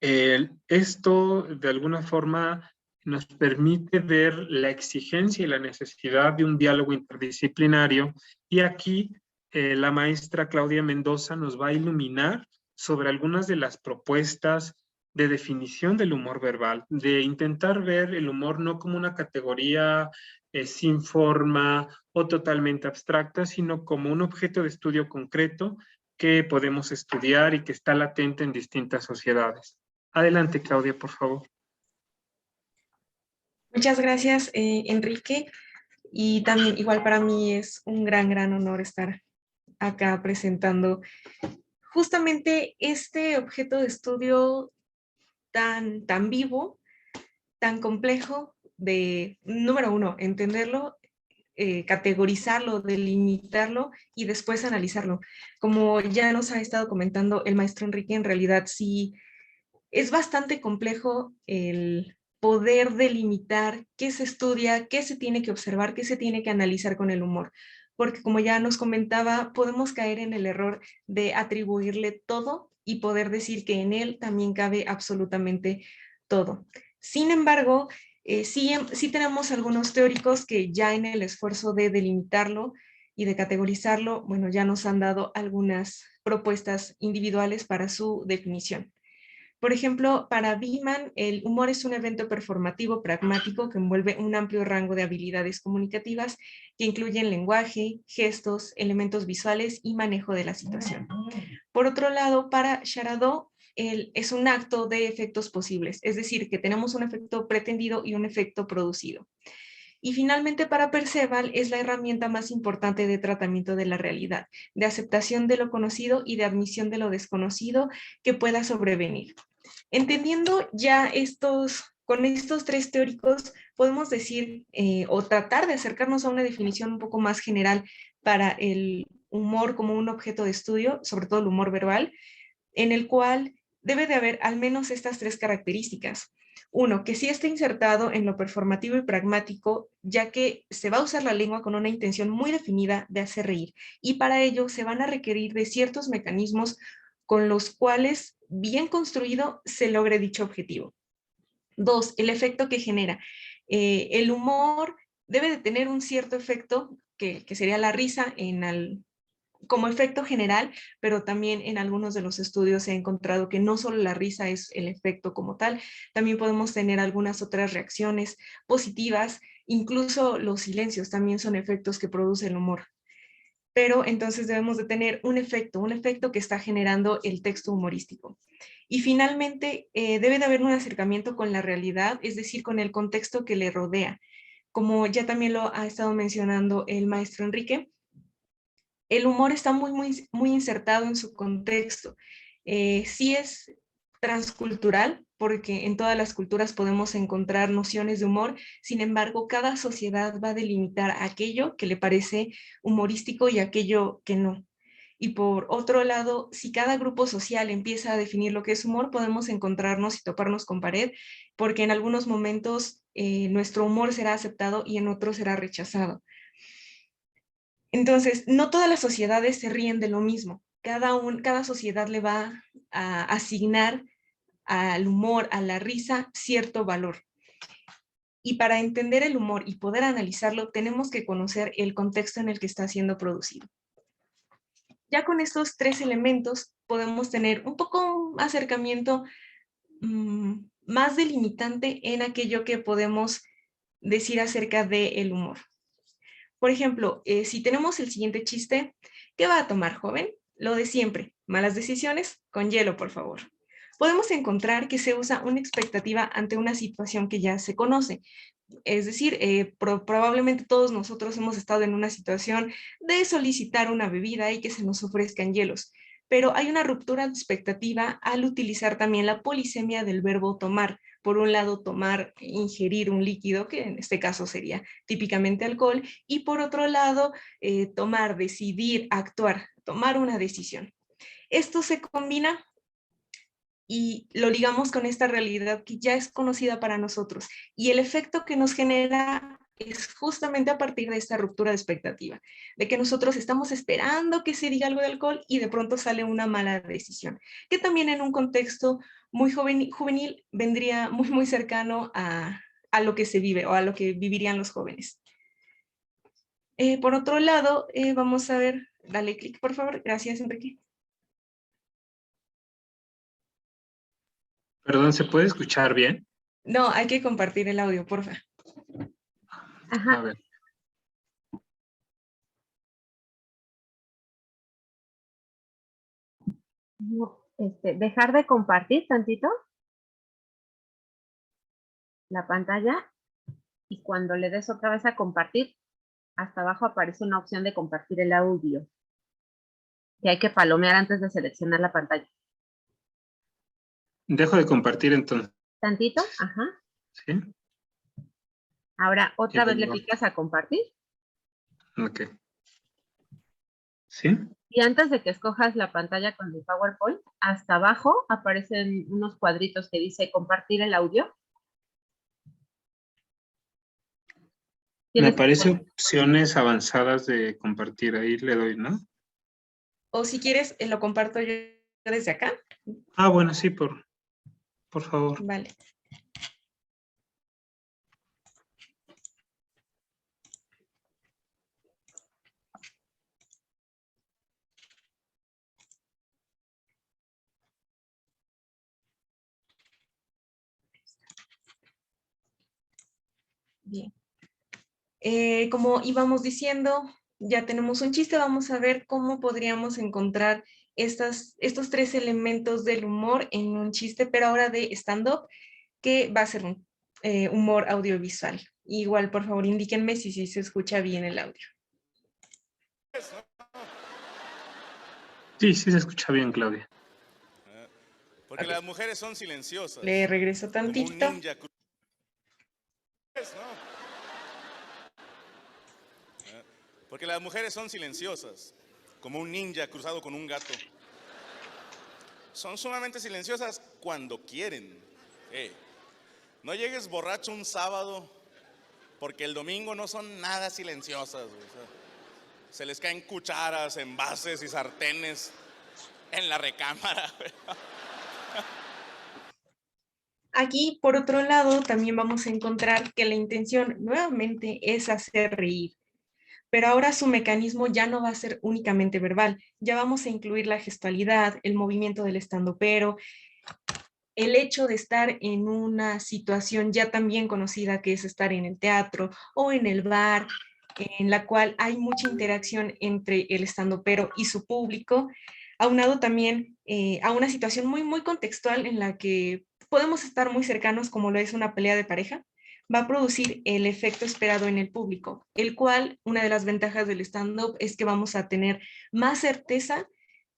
Esto, de alguna forma, nos permite ver la exigencia y la necesidad de un diálogo interdisciplinario, y aquí la maestra Claudia Mendoza nos va a iluminar sobre algunas de las propuestas de definición del humor verbal, de intentar ver el humor no como una categoría sin forma o totalmente abstracta, sino como un objeto de estudio concreto que podemos estudiar y que está latente en distintas sociedades. Adelante, Claudia, por favor. Muchas gracias, Enrique. Y también, igual para mí es un gran honor estar acá presentando justamente este objeto de estudio tan vivo, tan complejo de, número uno, entenderlo, categorizarlo, delimitarlo y después analizarlo. Como ya nos ha estado comentando el maestro Enrique, en realidad sí es bastante complejo el poder delimitar qué se estudia, qué se tiene que observar, qué se tiene que analizar con el humor. Porque como ya nos comentaba, podemos caer en el error de atribuirle todo y poder decir que en él también cabe absolutamente todo. Sin embargo, sí tenemos algunos teóricos que ya en el esfuerzo de delimitarlo y de categorizarlo, bueno, ya nos han dado algunas propuestas individuales para su definición. Por ejemplo, para Biemann, el humor es un evento performativo pragmático que envuelve un amplio rango de habilidades comunicativas que incluyen lenguaje, gestos, elementos visuales y manejo de la situación. Por otro lado, para Charadeau, es un acto de efectos posibles, es decir, que tenemos un efecto pretendido y un efecto producido. Y finalmente, para Perceval, es la herramienta más importante de tratamiento de la realidad, de aceptación de lo conocido y de admisión de lo desconocido que pueda sobrevenir. Entendiendo ya con estos tres teóricos, podemos decir o tratar de acercarnos a una definición un poco más general para el humor como un objeto de estudio, sobre todo el humor verbal, en el cual debe de haber al menos estas tres características. Uno, que sí esté insertado en lo performativo y pragmático, ya que se va a usar la lengua con una intención muy definida de hacer reír, y para ello se van a requerir de ciertos mecanismos con los cuales, bien construido, se logre dicho objetivo. Dos, el efecto que genera. El humor debe de tener un cierto efecto, que sería la risa como efecto general, pero también en algunos de los estudios se ha encontrado que no solo la risa es el efecto como tal, también podemos tener algunas otras reacciones positivas, incluso los silencios también son efectos que produce el humor. Pero entonces debemos de tener un efecto que está generando el texto humorístico. Y finalmente, debe de haber un acercamiento con la realidad, es decir, con el contexto que le rodea. Como ya también lo ha estado mencionando el maestro Enrique, el humor está muy insertado en su contexto. Sí es transcultural, porque en todas las culturas podemos encontrar nociones de humor, sin embargo, cada sociedad va a delimitar aquello que le parece humorístico y aquello que no. Y por otro lado, si cada grupo social empieza a definir lo que es humor, podemos encontrarnos y toparnos con pared, porque en algunos momentos nuestro humor será aceptado y en otros será rechazado. Entonces, no todas las sociedades se ríen de lo mismo. Cada sociedad le va a asignar al humor, a la risa, cierto valor. Y para entender el humor y poder analizarlo, tenemos que conocer el contexto en el que está siendo producido. Ya con estos tres elementos podemos tener un poco un acercamiento más delimitante en aquello que podemos decir acerca del humor. Por ejemplo, si tenemos el siguiente chiste, ¿qué va a tomar, joven? Lo de siempre, malas decisiones, con hielo, por favor. Podemos encontrar que se usa una expectativa ante una situación que ya se conoce. Es decir, probablemente todos nosotros hemos estado en una situación de solicitar una bebida y que se nos ofrezcan hielos, pero hay una ruptura de expectativa al utilizar también la polisemia del verbo tomar. Por un lado, tomar, ingerir un líquido, que en este caso sería típicamente alcohol, y por otro lado, tomar, decidir, actuar, tomar una decisión. Esto se combina y lo ligamos con esta realidad que ya es conocida para nosotros. Y el efecto que nos genera es justamente a partir de esta ruptura de expectativa, de que nosotros estamos esperando que se diga algo de alcohol y de pronto sale una mala decisión, que también en un contexto muy juvenil vendría muy cercano a lo que se vive o a lo que vivirían los jóvenes. Por otro lado, vamos a ver, dale clic por favor, gracias Enrique. Perdón, ¿se puede escuchar bien? No, hay que compartir el audio, porfa. A ver. Dejar de compartir tantito la pantalla y cuando le des otra vez a compartir, hasta abajo aparece una opción de compartir el audio que hay que palomear antes de seleccionar la pantalla. Dejo de compartir entonces. Tantito, ajá. ¿Sí? Ahora otra vez le picas a compartir. Ok. ¿Sí? Y antes de que escojas la pantalla con el PowerPoint, hasta abajo aparecen unos cuadritos que dice compartir el audio. Me aparece opciones avanzadas de compartir. Ahí le doy, ¿no? O si quieres, lo comparto yo desde acá. Ah, bueno, sí, por favor. Vale. Bien. Como íbamos diciendo, ya tenemos un chiste, vamos a ver cómo podríamos encontrar estos 3 elementos del humor en un chiste, pero ahora de stand-up, que va a ser un humor audiovisual. Igual, por favor, indíquenme si se escucha bien el audio. Sí, sí se escucha bien, Claudia. Porque Ok. las mujeres son silenciosas. Le regreso Como un tantito. ninja. Porque las mujeres son silenciosas. Como un ninja cruzado con un gato. Son sumamente silenciosas cuando quieren. No llegues borracho un sábado, porque el domingo no son nada silenciosas. O sea, se les caen cucharas, envases y sartenes en la recámara. Aquí, por otro lado, también vamos a encontrar que la intención nuevamente es hacer reír, pero ahora su mecanismo ya no va a ser únicamente verbal, ya vamos a incluir la gestualidad, el movimiento del estandopero, el hecho de estar en una situación ya también conocida que es estar en el teatro o en el bar, en la cual hay mucha interacción entre el estandopero y su público, aunado también a una situación muy contextual en la que podemos estar muy cercanos, como lo es una pelea de pareja, va a producir el efecto esperado en el público, el cual, una de las ventajas del stand-up es que vamos a tener más certeza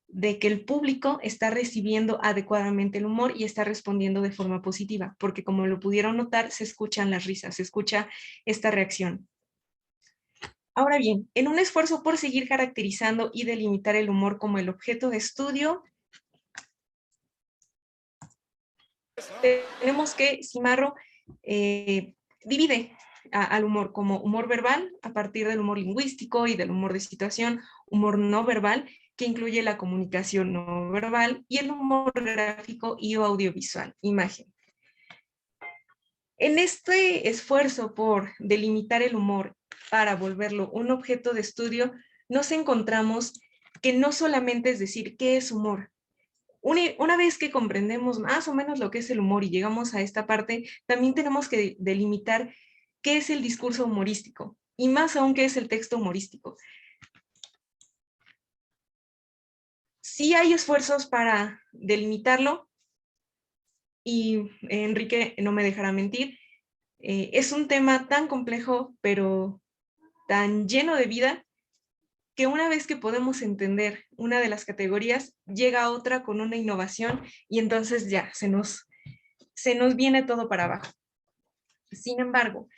de que el público está recibiendo adecuadamente el humor y está respondiendo de forma positiva, porque como lo pudieron notar, se escuchan las risas, se escucha esta reacción. Ahora bien, en un esfuerzo por seguir caracterizando y delimitar el humor como el objeto de estudio, tenemos que Cimarro divide al humor como humor verbal a partir del humor lingüístico y del humor de situación, humor no verbal, que incluye la comunicación no verbal, y el humor gráfico y audiovisual, imagen. En este esfuerzo por delimitar el humor para volverlo un objeto de estudio, nos encontramos que no solamente es decir qué es humor. Una vez que comprendemos más o menos lo que es el humor y llegamos a esta parte, también tenemos que delimitar qué es el discurso humorístico y más aún qué es el texto humorístico. Sí hay esfuerzos para delimitarlo y Enrique no me dejará mentir. Es un tema tan complejo, pero tan lleno de vida, que una vez que podemos entender una de las categorías, llega otra con una innovación y entonces ya se nos viene todo para abajo. Sin embargo,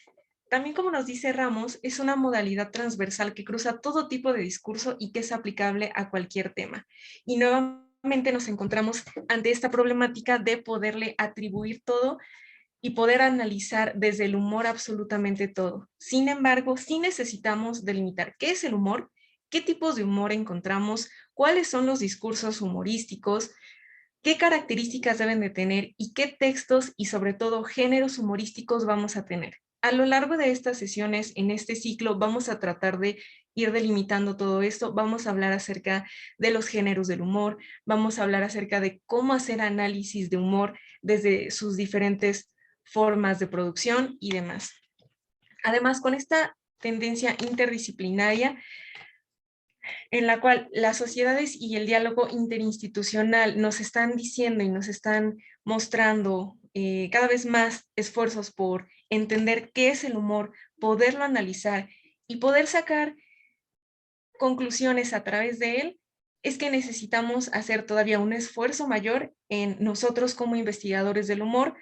también como nos dice Ramos, es una modalidad transversal que cruza todo tipo de discurso y que es aplicable a cualquier tema. Y nuevamente nos encontramos ante esta problemática de poderle atribuir todo y poder analizar desde el humor absolutamente todo. Sin embargo, sí necesitamos delimitar qué es el humor, qué tipos de humor encontramos, cuáles son los discursos humorísticos, qué características deben de tener y qué textos y sobre todo géneros humorísticos vamos a tener. A lo largo de estas sesiones, en este ciclo, vamos a tratar de ir delimitando todo esto, vamos a hablar acerca de los géneros del humor, vamos a hablar acerca de cómo hacer análisis de humor desde sus diferentes formas de producción y demás. Además, con esta tendencia interdisciplinaria, en la cual las sociedades y el diálogo interinstitucional nos están diciendo y nos están mostrando cada vez más esfuerzos por entender qué es el humor, poderlo analizar y poder sacar conclusiones a través de él, es que necesitamos hacer todavía un esfuerzo mayor en nosotros como investigadores del humor,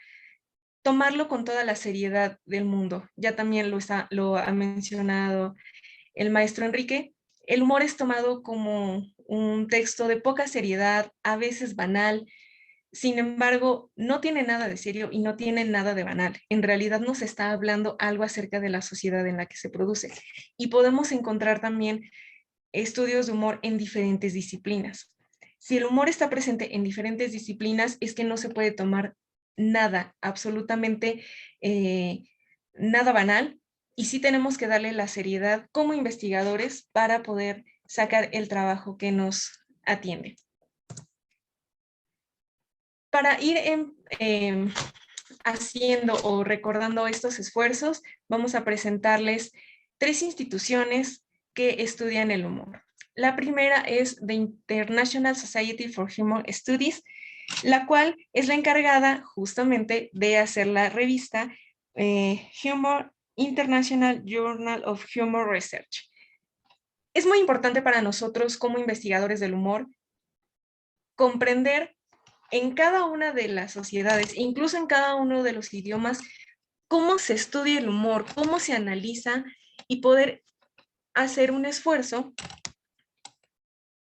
tomarlo con toda la seriedad del mundo. Ya también lo ha mencionado el maestro Enrique. El humor es tomado como un texto de poca seriedad, a veces banal. Sin embargo, no tiene nada de serio y no tiene nada de banal. En realidad nos está hablando algo acerca de la sociedad en la que se produce. Y podemos encontrar también estudios de humor en diferentes disciplinas. Si el humor está presente en diferentes disciplinas, es que no se puede tomar nada, absolutamente nada banal, y sí tenemos que darle la seriedad como investigadores para poder sacar el trabajo que nos atiende. Para ir haciendo o recordando estos esfuerzos, vamos a presentarles 3 instituciones que estudian el humor. La primera es The International Society for Humor Studies, la cual es la encargada justamente de hacer la revista Humor International Journal of Humor Research. Es muy importante para nosotros como investigadores del humor comprender en cada una de las sociedades, incluso en cada uno de los idiomas, cómo se estudia el humor, cómo se analiza y poder hacer un esfuerzo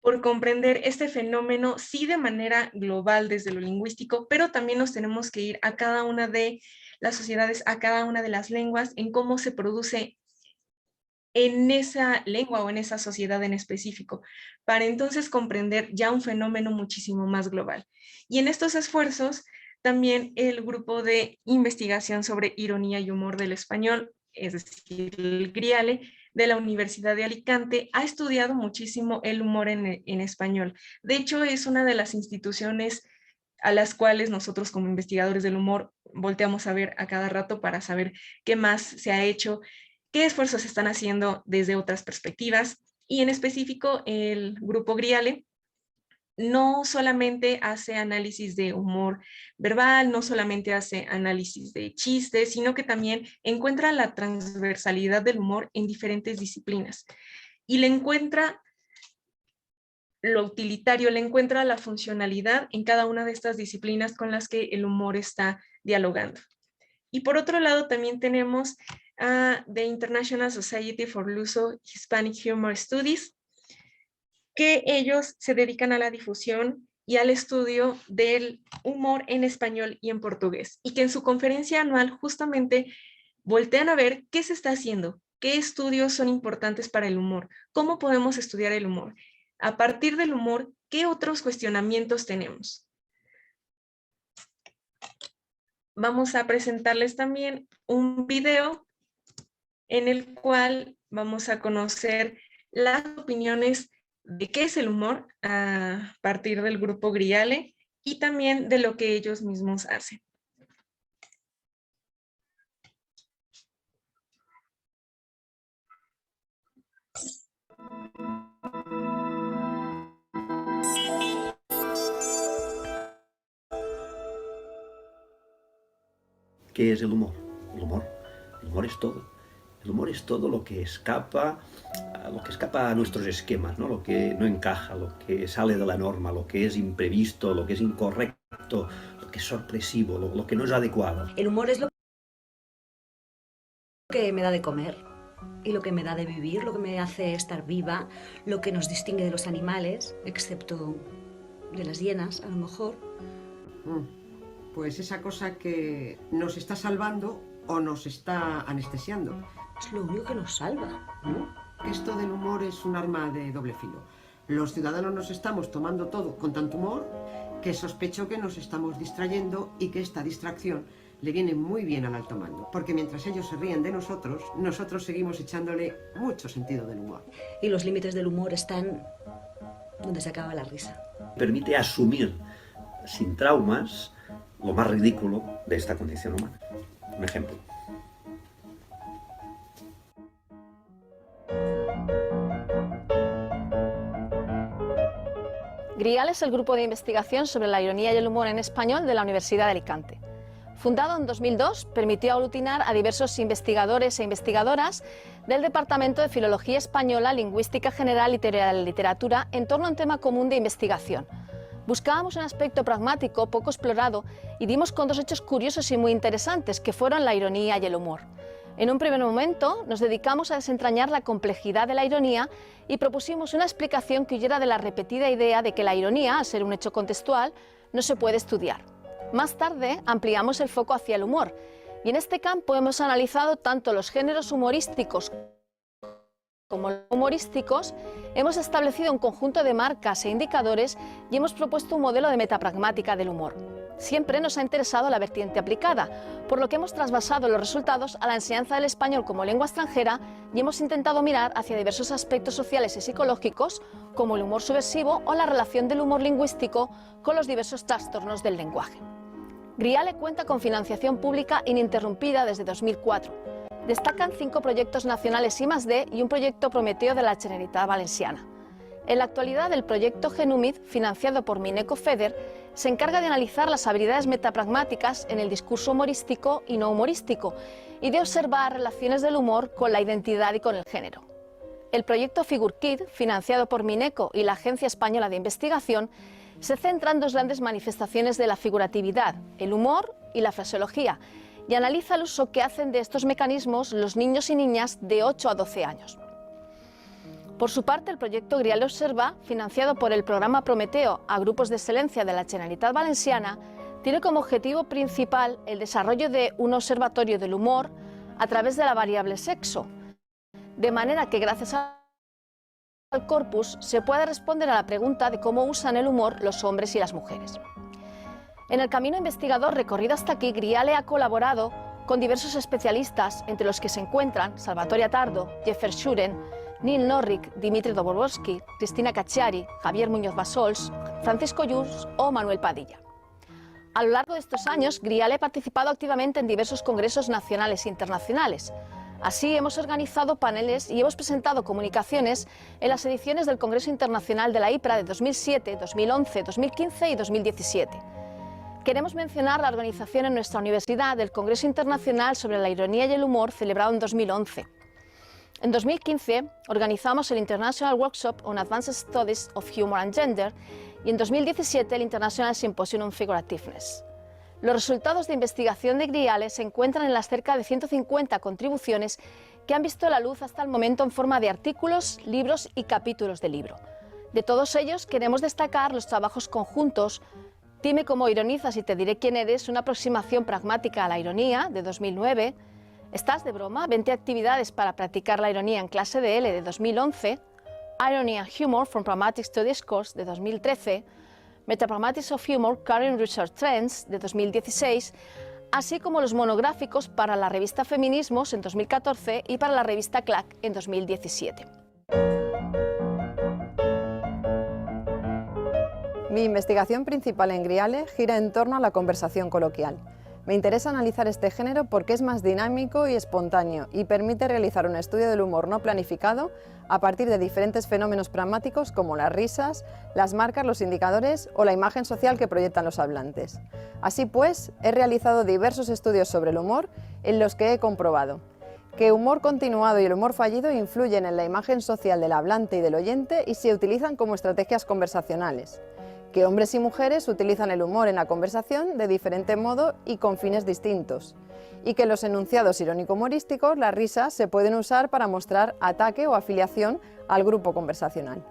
por comprender este fenómeno, sí de manera global desde lo lingüístico, pero también nos tenemos que ir a cada una de las sociedades, a cada una de las lenguas, en cómo se produce en esa lengua o en esa sociedad en específico, para entonces comprender ya un fenómeno muchísimo más global. Y en estos esfuerzos, también el grupo de investigación sobre ironía y humor del español, es decir, el GRIALE, de la Universidad de Alicante, ha estudiado muchísimo el humor en español. De hecho, es una de las instituciones a las cuales nosotros como investigadores del humor volteamos a ver a cada rato para saber qué más se ha hecho, qué esfuerzos se están haciendo desde otras perspectivas. Y en específico, el grupo GRIALE no solamente hace análisis de humor verbal, no solamente hace análisis de chistes, sino que también encuentra la transversalidad del humor en diferentes disciplinas y le encuentra lo utilitario, le encuentra la funcionalidad en cada una de estas disciplinas con las que el humor está dialogando. Y por otro lado también tenemos a The International Society for Luso Hispanic Humor Studies, que ellos se dedican a la difusión y al estudio del humor en español y en portugués, y que en su conferencia anual justamente voltean a ver qué se está haciendo, qué estudios son importantes para el humor, cómo podemos estudiar el humor. A partir del humor, ¿qué otros cuestionamientos tenemos? Vamos a presentarles también un video en el cual vamos a conocer las opiniones de qué es el humor a partir del grupo GRIALE y también de lo que ellos mismos hacen. ¿Qué es el humor? El humor es todo. El humor es todo lo que escapa a nuestros esquemas, ¿no? Lo que no encaja, lo que sale de la norma, lo que es imprevisto, lo que es incorrecto, lo que es sorpresivo, lo que no es adecuado. El humor es lo que me da de comer y lo que me da de vivir, lo que me hace estar viva, lo que nos distingue de los animales, excepto de las hienas, a lo mejor. Pues esa cosa que nos está salvando o nos está anestesiando. Es lo único que nos salva. Esto del humor es un arma de doble filo. Los ciudadanos nos estamos tomando todo con tanto humor que sospecho que nos estamos distrayendo y que esta distracción le viene muy bien al alto mando. Porque mientras ellos se ríen de nosotros, nosotros seguimos echándole mucho sentido del humor. Y los límites del humor están donde se acaba la risa. Permite asumir sin traumas lo más ridículo de esta condición humana. Un ejemplo. GRIALE es el grupo de investigación sobre la ironía y el humor en español de la Universidad de Alicante. Fundado en 2002, permitió aglutinar a diversos investigadores e investigadoras del Departamento de Filología Española, Lingüística General y Teoría de la Literatura en torno a un tema común de investigación. Buscábamos un aspecto pragmático poco explorado y dimos con dos hechos curiosos y muy interesantes, que fueron la ironía y el humor. En un primer momento nos dedicamos a desentrañar la complejidad de la ironía y propusimos una explicación que huyera de la repetida idea de que la ironía, al ser un hecho contextual, no se puede estudiar. Más tarde ampliamos el foco hacia el humor y en este campo hemos analizado tanto los géneros humorísticos como los humorísticos, hemos establecido un conjunto de marcas e indicadores y hemos propuesto un modelo de metapragmática del humor. Siempre nos ha interesado la vertiente aplicada, por lo que hemos trasvasado los resultados a la enseñanza del español como lengua extranjera y hemos intentado mirar hacia diversos aspectos sociales y psicológicos, como el humor subversivo o la relación del humor lingüístico con los diversos trastornos del lenguaje. GRIALE cuenta con financiación pública ininterrumpida desde 2004. Destacan 5 proyectos nacionales I+D y un proyecto Prometeo de la Generalitat Valenciana. En la actualidad, el proyecto Genumid, financiado por Mineco FEDER, se encarga de analizar las habilidades metapragmáticas en el discurso humorístico y no humorístico, y de observar relaciones del humor con la identidad y con el género. El proyecto FigureKid, financiado por Mineco y la Agencia Española de Investigación, se centra en dos grandes manifestaciones de la figuratividad, el humor y la fraseología, y analiza el uso que hacen de estos mecanismos los niños y niñas de 8 a 12 años. Por su parte, el proyecto Griale Observa, financiado por el programa Prometeo a grupos de excelencia de la Generalitat Valenciana, tiene como objetivo principal el desarrollo de un observatorio del humor a través de la variable sexo, de manera que gracias al corpus se pueda responder a la pregunta de cómo usan el humor los hombres y las mujeres. En el camino investigador recorrido hasta aquí, Griale ha colaborado con diversos especialistas, entre los que se encuentran Salvatore Attardo, Jeff Verschuren, Neil Norrick, Dimitri Dobrovolsky, Cristina Cacciari, Javier Muñoz Bassols, Francisco Llús o Manuel Padilla. A lo largo de estos años, Griale ha participado activamente en diversos congresos nacionales e internacionales. Así, hemos organizado paneles y hemos presentado comunicaciones en las ediciones del Congreso Internacional de la IPRA de 2007, 2011, 2015 y 2017. Queremos mencionar la organización en nuestra universidad del Congreso Internacional sobre la Ironía y el Humor, celebrado en 2011. En 2015 organizamos el International Workshop on Advanced Studies of Humor and Gender y en 2017 el International Symposium on Figurativeness. Los resultados de investigación de Griale se encuentran en las cerca de 150 contribuciones que han visto la luz hasta el momento en forma de artículos, libros y capítulos de libro. De todos ellos queremos destacar los trabajos conjuntos Dime cómo ironizas y te diré quién eres, una aproximación pragmática a la ironía, de 2009, ¿Estás de broma? 20 actividades para practicar la ironía en clase de L, de 2011, Irony and Humor from Pragmatics to Discourse, de 2013, Metapragmatics of Humor, Current Research Trends, de 2016, así como los monográficos para la revista Feminismos en 2014 y para la revista CLAC en 2017. Mi investigación principal en Griale gira en torno a la conversación coloquial. Me interesa analizar este género porque es más dinámico y espontáneo y permite realizar un estudio del humor no planificado a partir de diferentes fenómenos pragmáticos como las risas, las marcas, los indicadores o la imagen social que proyectan los hablantes. Así pues, he realizado diversos estudios sobre el humor en los que he comprobado que humor continuado y el humor fallido influyen en la imagen social del hablante y del oyente y se utilizan como estrategias conversacionales, que hombres y mujeres utilizan el humor en la conversación de diferente modo y con fines distintos, y que en los enunciados irónico-humorísticos las risas se pueden usar para mostrar ataque o afiliación al grupo conversacional.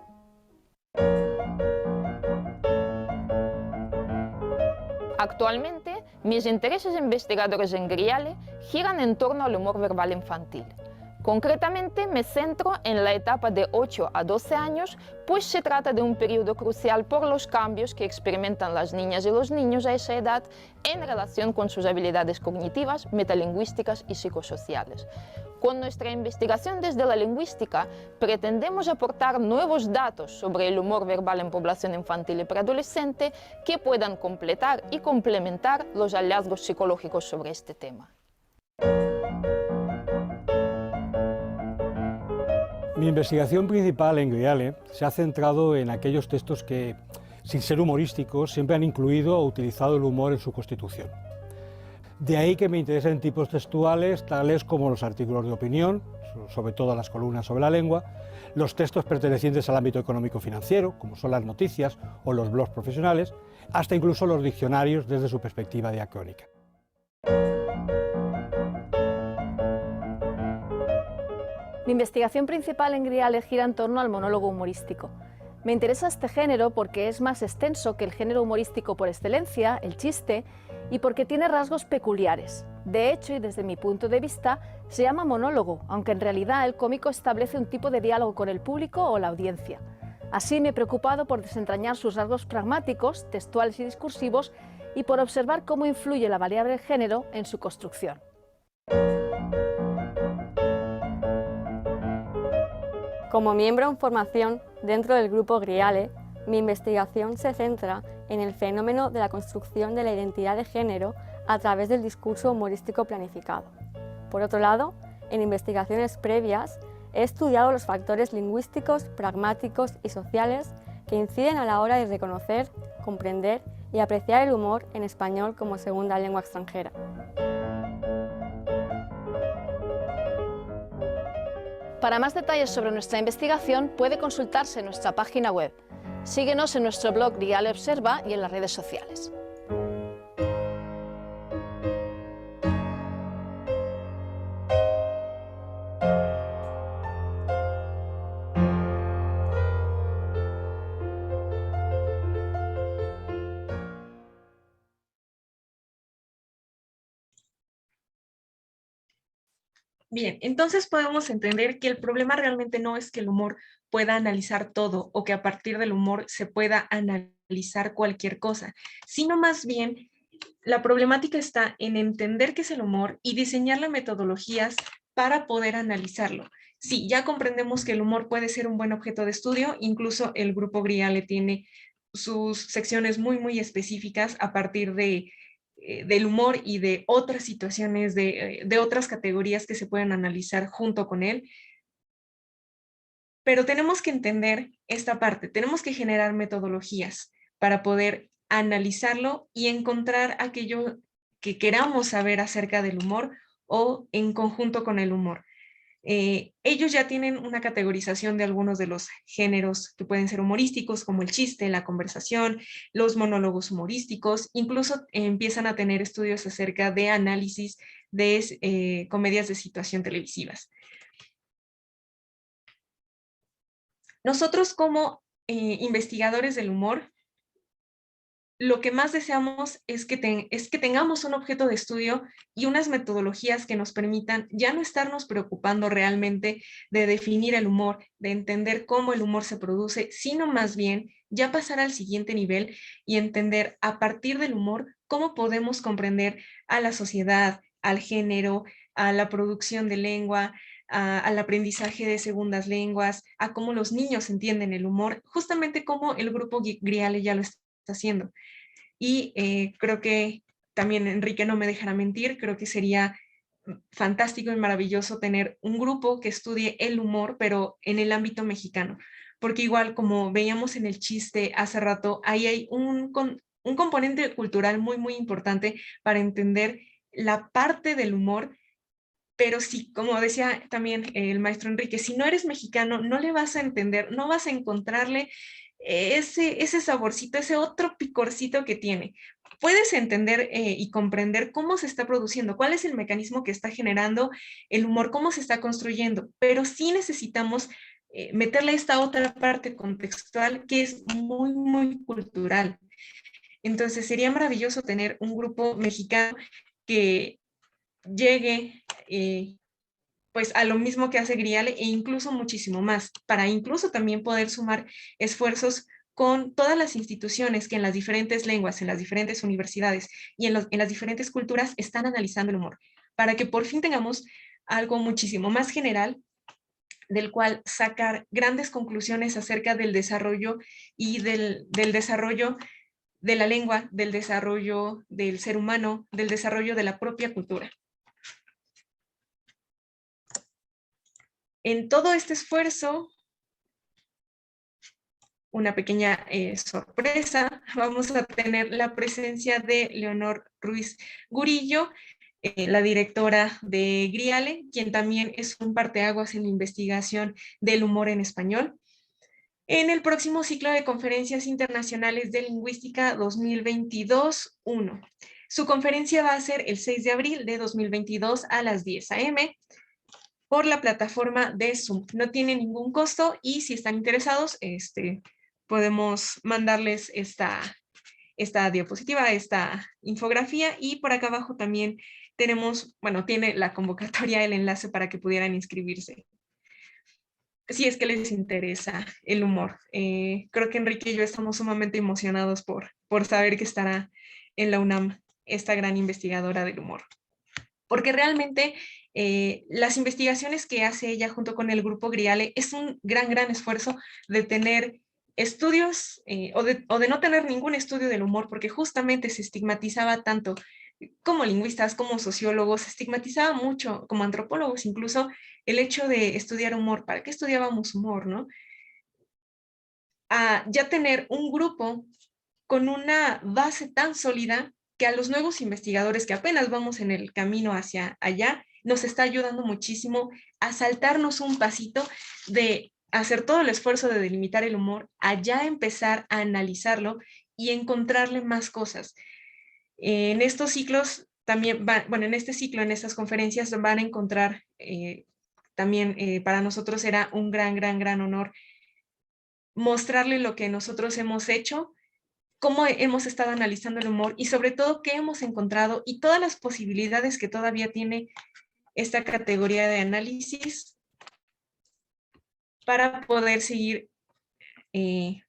Actualmente, mis intereses investigadores en Griale giran en torno al humor verbal infantil. Concretamente, me centro en la etapa de 8 a 12 años, pues se trata de un periodo crucial por los cambios que experimentan las niñas y los niños a esa edad en relación con sus habilidades cognitivas, metalingüísticas y psicosociales. Con nuestra investigación desde la lingüística, pretendemos aportar nuevos datos sobre el humor verbal en población infantil y preadolescente que puedan completar y complementar los hallazgos psicológicos sobre este tema. Mi investigación principal en Griale se ha centrado en aquellos textos que, sin ser humorísticos, siempre han incluido o utilizado el humor en su constitución. De ahí que me interesen tipos textuales tales como los artículos de opinión, sobre todo las columnas sobre la lengua, los textos pertenecientes al ámbito económico-financiero, como son las noticias o los blogs profesionales, hasta incluso los diccionarios desde su perspectiva diacrónica. Mi investigación principal en Griale gira en torno al monólogo humorístico. Me interesa este género porque es más extenso que el género humorístico por excelencia, el chiste, y porque tiene rasgos peculiares. De hecho, y desde mi punto de vista, se llama monólogo, aunque en realidad el cómico establece un tipo de diálogo con el público o la audiencia. Así me he preocupado por desentrañar sus rasgos pragmáticos, textuales y discursivos, y por observar cómo influye la variable género en su construcción. Como miembro en formación dentro del grupo Griale, mi investigación se centra en el fenómeno de la construcción de la identidad de género a través del discurso humorístico planificado. Por otro lado, en investigaciones previas, he estudiado los factores lingüísticos, pragmáticos y sociales que inciden a la hora de reconocer, comprender y apreciar el humor en español como segunda lengua extranjera. Para más detalles sobre nuestra investigación puede consultarse en nuestra página web. Síguenos en nuestro blog Griale Observa y en las redes sociales. Bien, entonces podemos entender que el problema realmente no es que el humor pueda analizar todo o que a partir del humor se pueda analizar cualquier cosa, sino más bien la problemática está en entender qué es el humor y diseñar las metodologías para poder analizarlo. Sí, ya comprendemos que el humor puede ser un buen objeto de estudio, incluso el grupo Griale tiene sus secciones muy específicas a partir del humor y de otras situaciones, de otras categorías que se pueden analizar junto con él. Pero tenemos que entender esta parte, tenemos que generar metodologías para poder analizarlo y encontrar aquello que queramos saber acerca del humor o en conjunto con el humor. Ellos ya tienen una categorización de algunos de los géneros que pueden ser humorísticos, como el chiste, la conversación, los monólogos humorísticos, incluso empiezan a tener estudios acerca de análisis de comedias de situación televisivas. Nosotros como investigadores del humor, lo que más deseamos es que tengamos un objeto de estudio y unas metodologías que nos permitan ya no estarnos preocupando realmente de definir el humor, de entender cómo el humor se produce, sino más bien ya pasar al siguiente nivel y entender a partir del humor cómo podemos comprender a la sociedad, al género, a la producción de lengua, al aprendizaje de segundas lenguas, a cómo los niños entienden el humor, justamente como el grupo Griale ya lo está haciendo. Y creo que también Enrique no me dejará mentir, creo que sería fantástico y maravilloso tener un grupo que estudie el humor, pero en el ámbito mexicano, porque igual como veíamos en el chiste hace rato, ahí hay un componente cultural muy importante para entender la parte del humor. Pero sí, como decía también el maestro Enrique, si no eres mexicano, no le vas a entender, no vas a encontrarle ese saborcito, ese otro picorcito que tiene. Puedes entender y comprender cómo se está produciendo, cuál es el mecanismo que está generando el humor, cómo se está construyendo, pero sí necesitamos meterle esta otra parte contextual que es muy cultural. Entonces sería maravilloso tener un grupo mexicano que llegue pues a lo mismo que hace Griale e incluso muchísimo más, para incluso también poder sumar esfuerzos con todas las instituciones que en las diferentes lenguas, en las diferentes universidades y en las diferentes culturas están analizando el humor, para que por fin tengamos algo muchísimo más general del cual sacar grandes conclusiones acerca del desarrollo y del desarrollo de la lengua, del desarrollo del ser humano, del desarrollo de la propia cultura. En todo este esfuerzo, una pequeña sorpresa, vamos a tener la presencia de Leonor Ruiz Gurillo, la directora de Griale, quien también es un parteaguas en la investigación del humor en español, en el próximo ciclo de conferencias internacionales de lingüística 2022-1. Su conferencia va a ser el 6 de abril de 2022 a las 10 a.m., por la plataforma de Zoom. No tiene ningún costo y si están interesados, podemos mandarles esta diapositiva, esta infografía, y por acá abajo también tenemos, bueno, tiene la convocatoria, el enlace para que pudieran inscribirse. Si es que les interesa el humor. Creo que Enrique y yo estamos sumamente emocionados por saber que estará en la UNAM esta gran investigadora del humor. Porque realmente las investigaciones que hace ella junto con el grupo Griale es un gran esfuerzo de tener estudios o de no tener ningún estudio del humor, porque justamente se estigmatizaba tanto como lingüistas, como sociólogos, estigmatizaba mucho, como antropólogos incluso, el hecho de estudiar humor. ¿Para qué estudiábamos humor, no? A ya tener un grupo con una base tan sólida que a los nuevos investigadores que apenas vamos en el camino hacia allá, nos está ayudando muchísimo a saltarnos un pasito de hacer todo el esfuerzo de delimitar el humor, a ya empezar a analizarlo y encontrarle más cosas. En estos ciclos también, en este ciclo, en estas conferencias van a encontrar también para nosotros era un gran honor mostrarle lo que nosotros hemos hecho, cómo hemos estado analizando el humor y sobre todo qué hemos encontrado y todas las posibilidades que todavía tiene esta categoría de análisis para poder seguir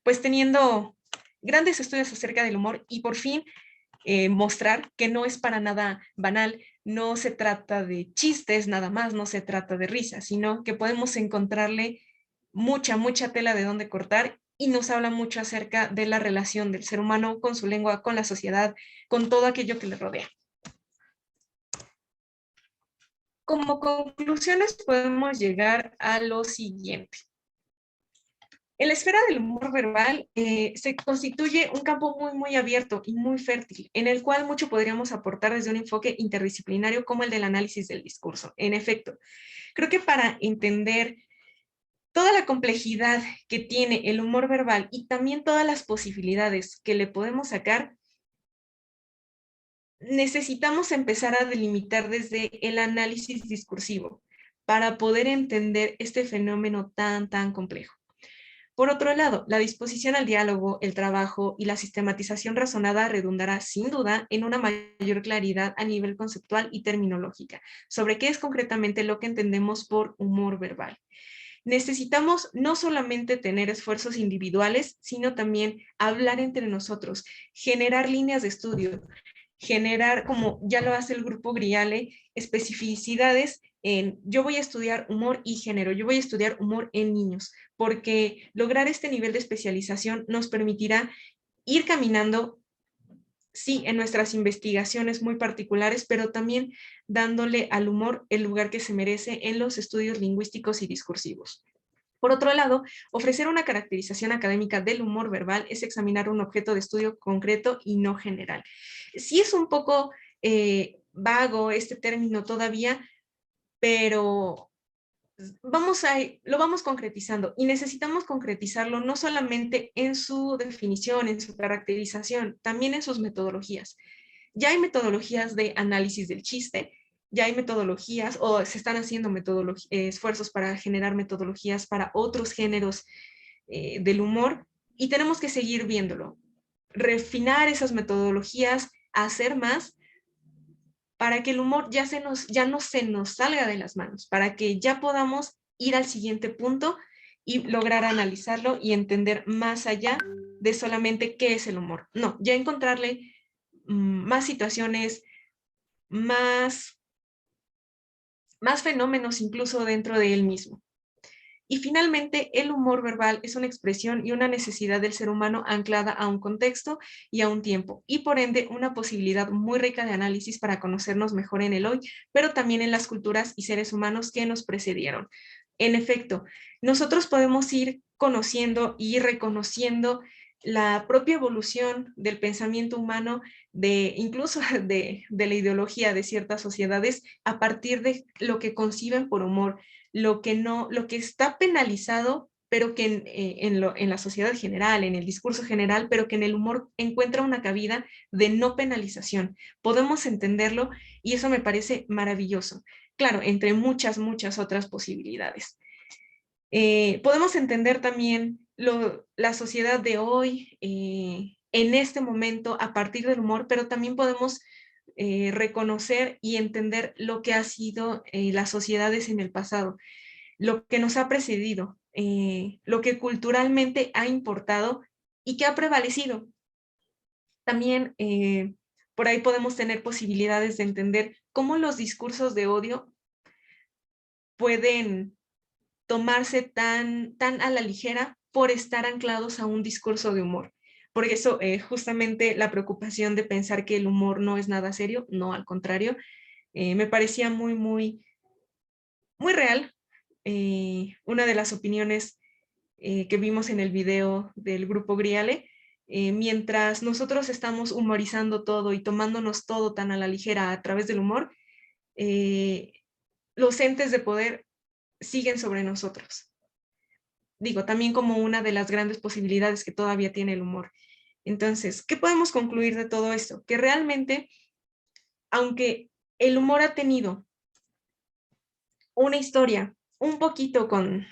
pues teniendo grandes estudios acerca del humor y por fin mostrar que no es para nada banal, no se trata de chistes nada más, no se trata de risas, sino que podemos encontrarle mucha tela de dónde cortar y nos habla mucho acerca de la relación del ser humano con su lengua, con la sociedad, con todo aquello que le rodea. Como conclusiones podemos llegar a lo siguiente. En la esfera del humor verbal se constituye un campo muy abierto y muy fértil, en el cual mucho podríamos aportar desde un enfoque interdisciplinario como el del análisis del discurso. En efecto, creo que para entender toda la complejidad que tiene el humor verbal y también todas las posibilidades que le podemos sacar, necesitamos empezar a delimitar desde el análisis discursivo para poder entender este fenómeno tan complejo. Por otro lado, la disposición al diálogo, el trabajo y la sistematización razonada redundará sin duda en una mayor claridad a nivel conceptual y terminológica sobre qué es concretamente lo que entendemos por humor verbal. Necesitamos no solamente tener esfuerzos individuales, sino también hablar entre nosotros, generar líneas de estudio, generar, como ya lo hace el grupo Griale, especificidades en yo voy a estudiar humor y género, yo voy a estudiar humor en niños, porque lograr este nivel de especialización nos permitirá ir caminando, sí, en nuestras investigaciones muy particulares, pero también dándole al humor el lugar que se merece en los estudios lingüísticos y discursivos. Por otro lado, ofrecer una caracterización académica del humor verbal es examinar un objeto de estudio concreto y no general. Sí es un poco vago este término todavía, pero lo vamos concretizando y necesitamos concretizarlo no solamente en su definición, en su caracterización, también en sus metodologías. Ya hay metodologías de análisis del chiste, ya hay metodologías o se están haciendo esfuerzos para generar metodologías para otros géneros del humor y tenemos que seguir viéndolo, refinar esas metodologías, hacer más para que el humor ya no se nos salga de las manos, para que ya podamos ir al siguiente punto y lograr analizarlo y entender más allá de solamente qué es el humor. No, ya encontrarle más situaciones, más fenómenos incluso dentro de él mismo. Y finalmente, el humor verbal es una expresión y una necesidad del ser humano anclada a un contexto y a un tiempo, y por ende una posibilidad muy rica de análisis para conocernos mejor en el hoy, pero también en las culturas y seres humanos que nos precedieron. En efecto, nosotros podemos ir conociendo y reconociendo la propia evolución del pensamiento humano, incluso de la ideología de ciertas sociedades, a partir de lo que conciben por humor, lo que está penalizado, pero que en la sociedad general, en el discurso general, pero que en el humor encuentra una cabida de no penalización. Podemos entenderlo y eso me parece maravilloso. Claro, entre muchas otras posibilidades. Podemos entender también la sociedad de hoy en este momento a partir del humor, pero también podemos reconocer y entender lo que ha sido las sociedades en el pasado, lo que nos ha precedido, lo que culturalmente ha importado y que ha prevalecido. También por ahí podemos tener posibilidades de entender cómo los discursos de odio pueden tomarse tan a la ligera por estar anclados a un discurso de humor. Por eso justamente la preocupación de pensar que el humor no es nada serio, no, al contrario, me parecía muy real. Una de las opiniones que vimos en el video del grupo Griale, mientras nosotros estamos humorizando todo y tomándonos todo tan a la ligera a través del humor, los entes de poder siguen sobre nosotros. Digo, también como una de las grandes posibilidades que todavía tiene el humor. Entonces, ¿qué podemos concluir de todo esto? Que realmente, aunque el humor ha tenido una historia un poquito con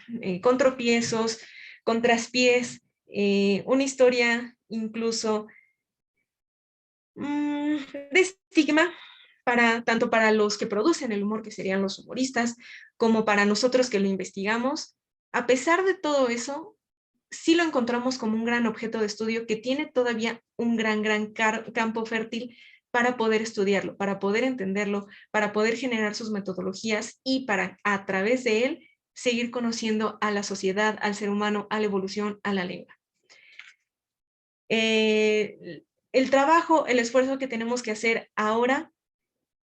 tropiezos, con traspiés, una historia incluso de estigma, tanto para los que producen el humor, que serían los humoristas, como para nosotros que lo investigamos. A pesar de todo eso, sí lo encontramos como un gran objeto de estudio que tiene todavía un gran campo fértil para poder estudiarlo, para poder entenderlo, para poder generar sus metodologías y para, a través de él, seguir conociendo a la sociedad, al ser humano, a la evolución, a la lengua. El trabajo, el esfuerzo que tenemos que hacer ahora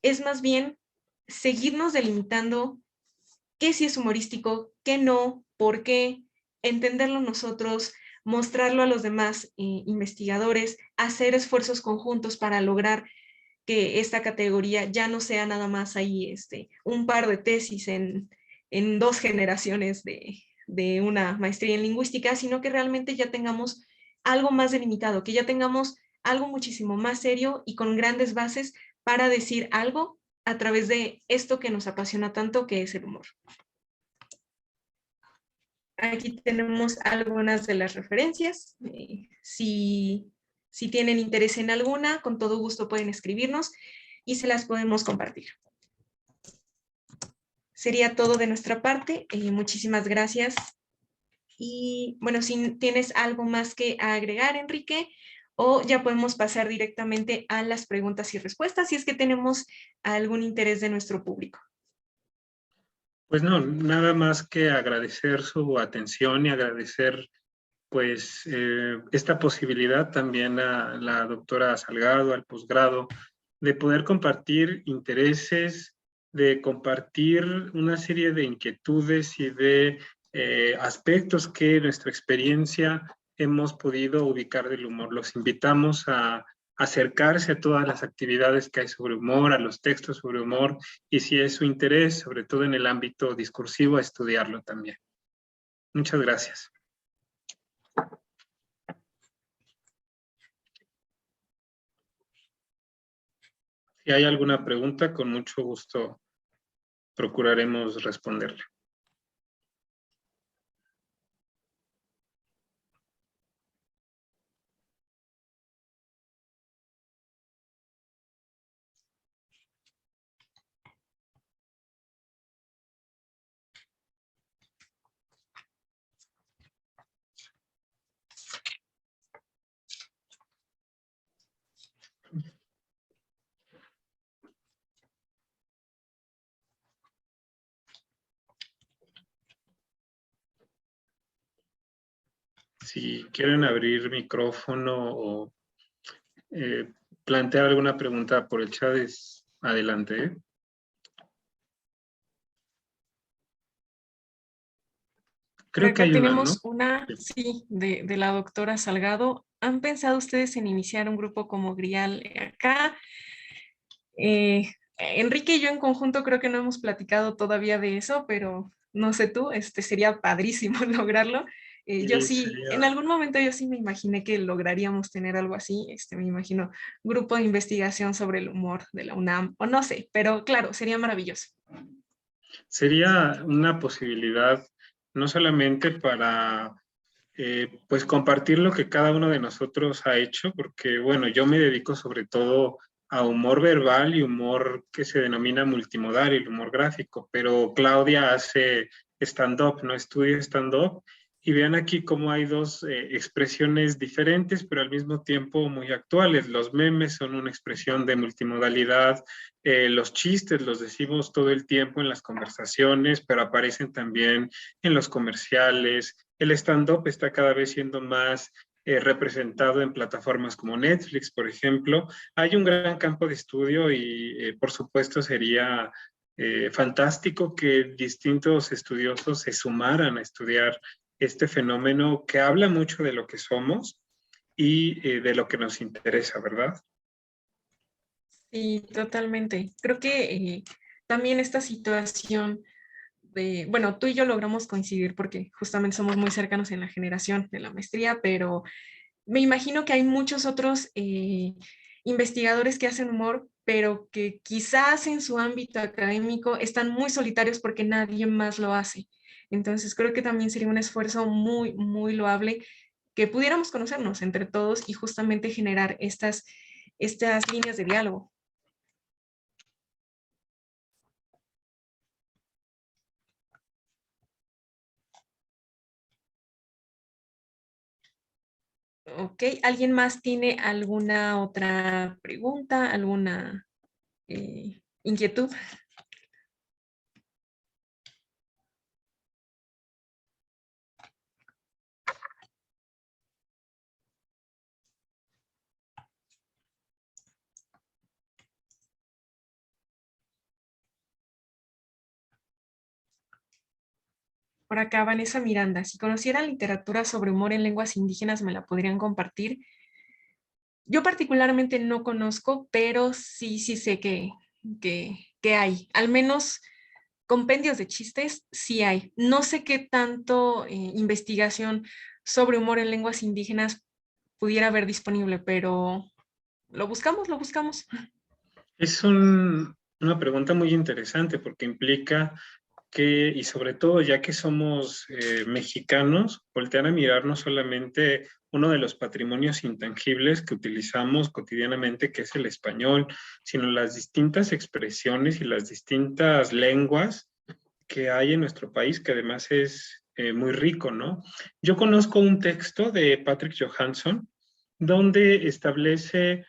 es más bien seguirnos delimitando qué sí es humorístico, qué no, por qué, entenderlo nosotros, mostrarlo a los demás investigadores, hacer esfuerzos conjuntos para lograr que esta categoría ya no sea nada más ahí un par de tesis en 2 generaciones de una maestría en lingüística, sino que realmente ya tengamos algo más delimitado, que ya tengamos algo muchísimo más serio y con grandes bases para decir algo a través de esto que nos apasiona tanto, que es el humor. Aquí tenemos algunas de las referencias. Si tienen interés en alguna, con todo gusto pueden escribirnos y se las podemos compartir. Sería todo de nuestra parte. Muchísimas gracias. Y bueno, si tienes algo más que agregar, Enrique, o ya podemos pasar directamente a las preguntas y respuestas, si es que tenemos algún interés de nuestro público. Pues no, nada más que agradecer su atención y agradecer pues esta posibilidad también a la doctora Salgado, al posgrado, de poder compartir intereses, de compartir una serie de inquietudes y de aspectos que en nuestra experiencia hemos podido ubicar del humor. Los invitamos a acercarse a todas las actividades que hay sobre humor, a los textos sobre humor, y si es su interés, sobre todo en el ámbito discursivo, a estudiarlo también. Muchas gracias. Si hay alguna pregunta, con mucho gusto procuraremos responderle. Si quieren abrir micrófono o plantear alguna pregunta por el chat, adelante, ¿eh? Creo que hay tenemos una, ¿no? Una, sí, de la doctora Salgado. ¿Han pensado ustedes en iniciar un grupo como Grial acá? Enrique y yo en conjunto creo que no hemos platicado todavía de eso, pero no sé tú, sería padrísimo lograrlo. Yo sí, en algún momento yo sí me imaginé que lograríamos tener algo así, me imagino, grupo de investigación sobre el humor de la UNAM, o no sé, pero claro, sería maravilloso. Sería una posibilidad no solamente para pues compartir lo que cada uno de nosotros ha hecho, porque bueno, yo me dedico sobre todo a humor verbal y humor que se denomina multimodal, el humor gráfico, pero Claudia hace stand-up, no estudia stand-up, y vean aquí cómo hay 2 expresiones diferentes, pero al mismo tiempo muy actuales. Los memes son una expresión de multimodalidad, los chistes los decimos todo el tiempo en las conversaciones, pero aparecen también en los comerciales. El stand-up está cada vez siendo más representado en plataformas como Netflix, por ejemplo. Hay un gran campo de estudio y, por supuesto, sería fantástico que distintos estudiosos se sumaran a estudiar este fenómeno que habla mucho de lo que somos y de lo que nos interesa, ¿verdad? Sí, totalmente. Creo que también esta situación de, bueno, tú y yo logramos coincidir porque justamente somos muy cercanos en la generación de la maestría, pero me imagino que hay muchos otros investigadores que hacen humor, pero que quizás en su ámbito académico están muy solitarios porque nadie más lo hace. Entonces creo que también sería un esfuerzo muy, muy loable que pudiéramos conocernos entre todos y justamente generar estas líneas de diálogo. Ok, ¿alguien más tiene alguna otra pregunta, alguna inquietud? Por acá, Vanessa Miranda, si conocieran literatura sobre humor en lenguas indígenas, ¿me la podrían compartir? Yo particularmente no conozco, pero sí sé que hay. Al menos compendios de chistes, sí hay. No sé qué tanto investigación sobre humor en lenguas indígenas pudiera haber disponible, pero lo buscamos, lo buscamos. Es una pregunta muy interesante porque implica que, y sobre todo ya que somos mexicanos, voltear a mirar no solamente uno de los patrimonios intangibles que utilizamos cotidianamente, que es el español, sino las distintas expresiones y las distintas lenguas que hay en nuestro país, que además es muy rico, ¿no? Yo conozco un texto de Patrick Johansson donde establece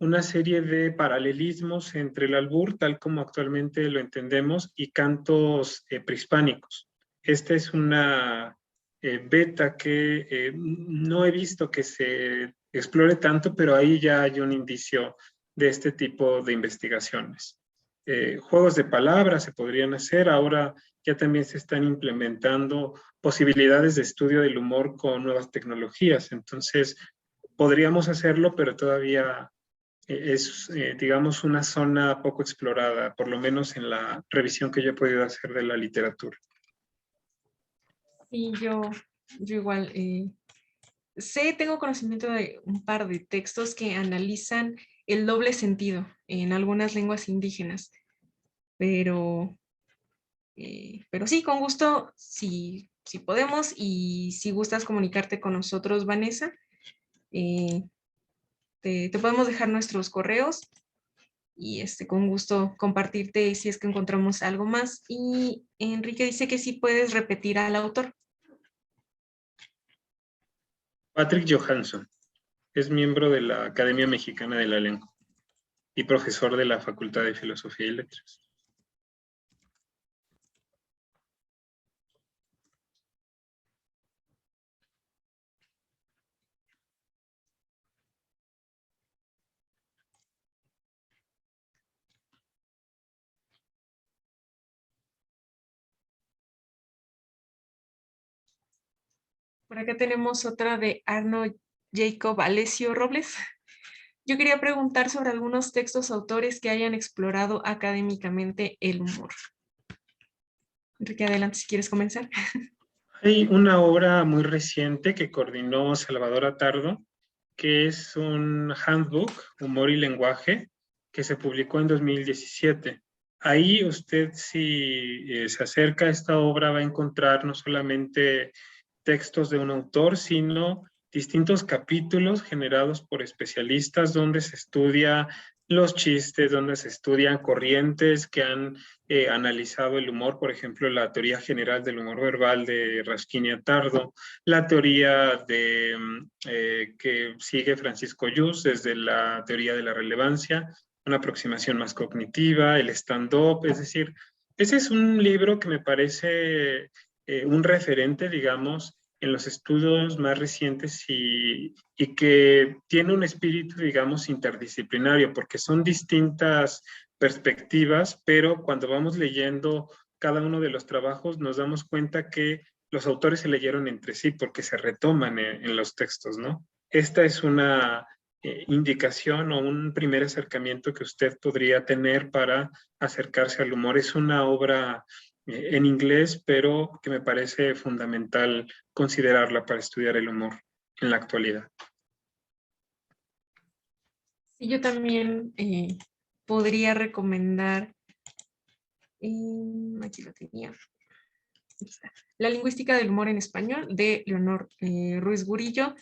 una serie de paralelismos entre el albur, tal como actualmente lo entendemos, y cantos prehispánicos. Esta es una beta que no he visto que se explore tanto, pero ahí ya hay un indicio de este tipo de investigaciones. Juegos de palabras se podrían hacer, ahora ya también se están implementando posibilidades de estudio del humor con nuevas tecnologías, entonces podríamos hacerlo, pero todavía es, digamos, una zona poco explorada, por lo menos en la revisión que yo he podido hacer de la literatura. Y yo igual tengo conocimiento de un par de textos que analizan el doble sentido en algunas lenguas indígenas, pero sí, con gusto, si podemos y si gustas comunicarte con nosotros, Vanessa, te podemos dejar nuestros correos y con gusto compartirte si es que encontramos algo más. Y Enrique dice que sí puedes repetir al autor. Patrick Johansson es miembro de la Academia Mexicana de la Lengua y profesor de la Facultad de Filosofía y Letras. Por acá tenemos otra de Arno Jacob Alessio Robles. Yo quería preguntar sobre algunos textos autores que hayan explorado académicamente el humor. Enrique, adelante si quieres comenzar. Hay una obra muy reciente que coordinó Salvador Atardo, que es un handbook, humor y lenguaje, que se publicó en 2017. Ahí usted, si se acerca a esta obra, va a encontrar no solamente textos de un autor, sino distintos capítulos generados por especialistas donde se estudia los chistes, donde se estudian corrientes que han analizado el humor, por ejemplo, la teoría general del humor verbal de Raskin y Atardo, la teoría que sigue Francisco Lluz desde la teoría de la relevancia, una aproximación más cognitiva, el stand-up, es decir, ese es un libro que me parece un referente, digamos, en los estudios más recientes y que tiene un espíritu, digamos, interdisciplinario, porque son distintas perspectivas, pero cuando vamos leyendo cada uno de los trabajos nos damos cuenta que los autores se leyeron entre sí porque se retoman en los textos, ¿no? Esta es una indicación o un primer acercamiento que usted podría tener para acercarse al humor. Es una obra en inglés, pero que me parece fundamental considerarla para estudiar el humor en la actualidad. Sí, yo también podría recomendar, aquí lo tenía, aquí está, La lingüística del humor en español, de Leonor Ruiz Gurillo,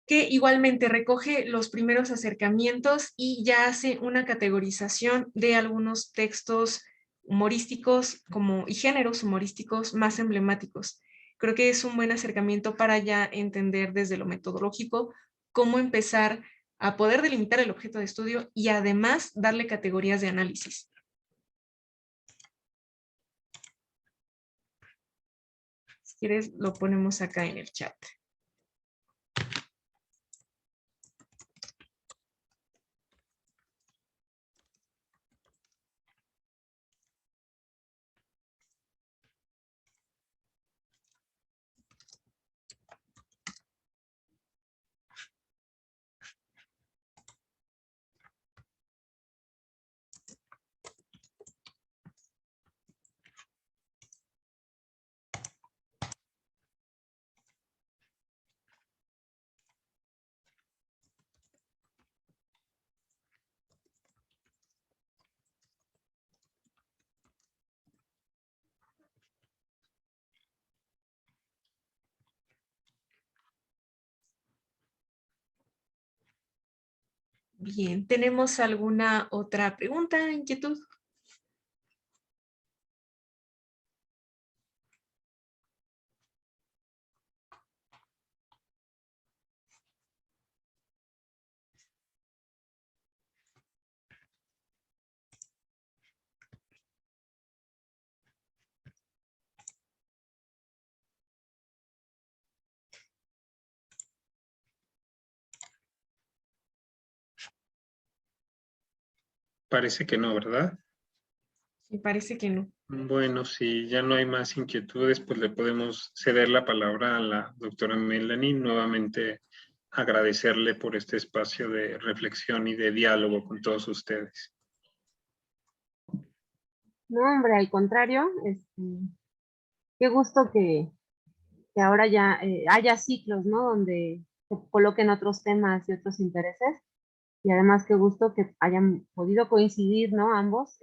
que igualmente recoge los primeros acercamientos y ya hace una categorización de algunos textos humorísticos y géneros humorísticos más emblemáticos. Creo que es un buen acercamiento para ya entender desde lo metodológico cómo empezar a poder delimitar el objeto de estudio y además darle categorías de análisis. Si quieres, lo ponemos acá en el chat. Bien, ¿tenemos alguna otra pregunta, inquietud? Parece que no, ¿verdad? Me parece que no. Bueno, si ya no hay más inquietudes, pues le podemos ceder la palabra a la doctora Melanie. Nuevamente agradecerle por este espacio de reflexión y de diálogo con todos ustedes. No, hombre, al contrario, qué gusto que ahora ya haya ciclos, ¿no? Donde se coloquen otros temas y otros intereses. Y además qué gusto que hayan podido coincidir, ¿no? Ambos.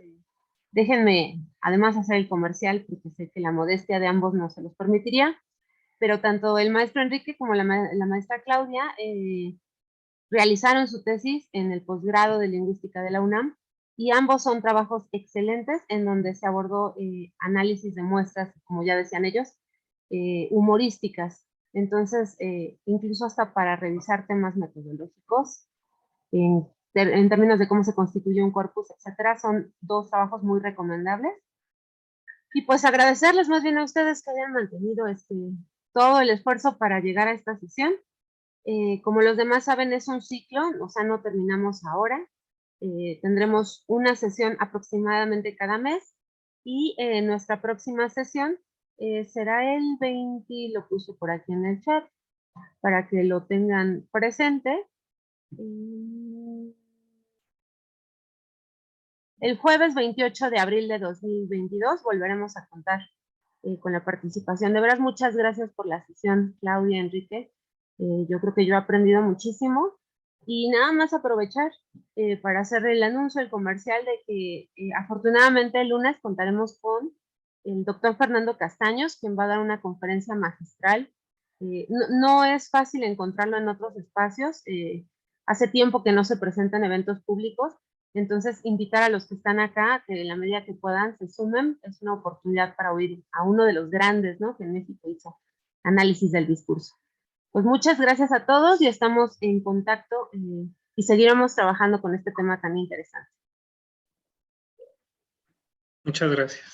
Déjenme además hacer el comercial porque sé que la modestia de ambos no se los permitiría, pero tanto el maestro Enrique como la maestra Claudia realizaron su tesis en el posgrado de lingüística de la UNAM y ambos son trabajos excelentes en donde se abordó análisis de muestras, como ya decían ellos, humorísticas. Entonces, incluso hasta para revisar temas metodológicos, en términos de cómo se constituye un corpus, etcétera, son dos trabajos muy recomendables. Y pues agradecerles más bien a ustedes que hayan mantenido todo el esfuerzo para llegar a esta sesión. Como los demás saben, es un ciclo, o sea, no terminamos ahora. Tendremos una sesión aproximadamente cada mes y nuestra próxima sesión será el 20, lo puse por aquí en el chat, para que lo tengan presente. El jueves 28 de abril de 2022 volveremos a contar con la participación. De veras, muchas gracias por la sesión, Claudia, Enrique. Yo creo que yo he aprendido muchísimo. Y nada más aprovechar para hacer el anuncio, el comercial de que afortunadamente el lunes contaremos con el doctor Fernando Castaños, quien va a dar una conferencia magistral. No es fácil encontrarlo en otros espacios. Hace tiempo que no se presenta en eventos públicos. Entonces, invitar a los que están acá, que en la medida que puedan se sumen, es una oportunidad para oír a uno de los grandes, ¿no? Que en México hizo análisis del discurso. Pues muchas gracias a todos y estamos en contacto y seguiremos trabajando con este tema tan interesante. Muchas gracias.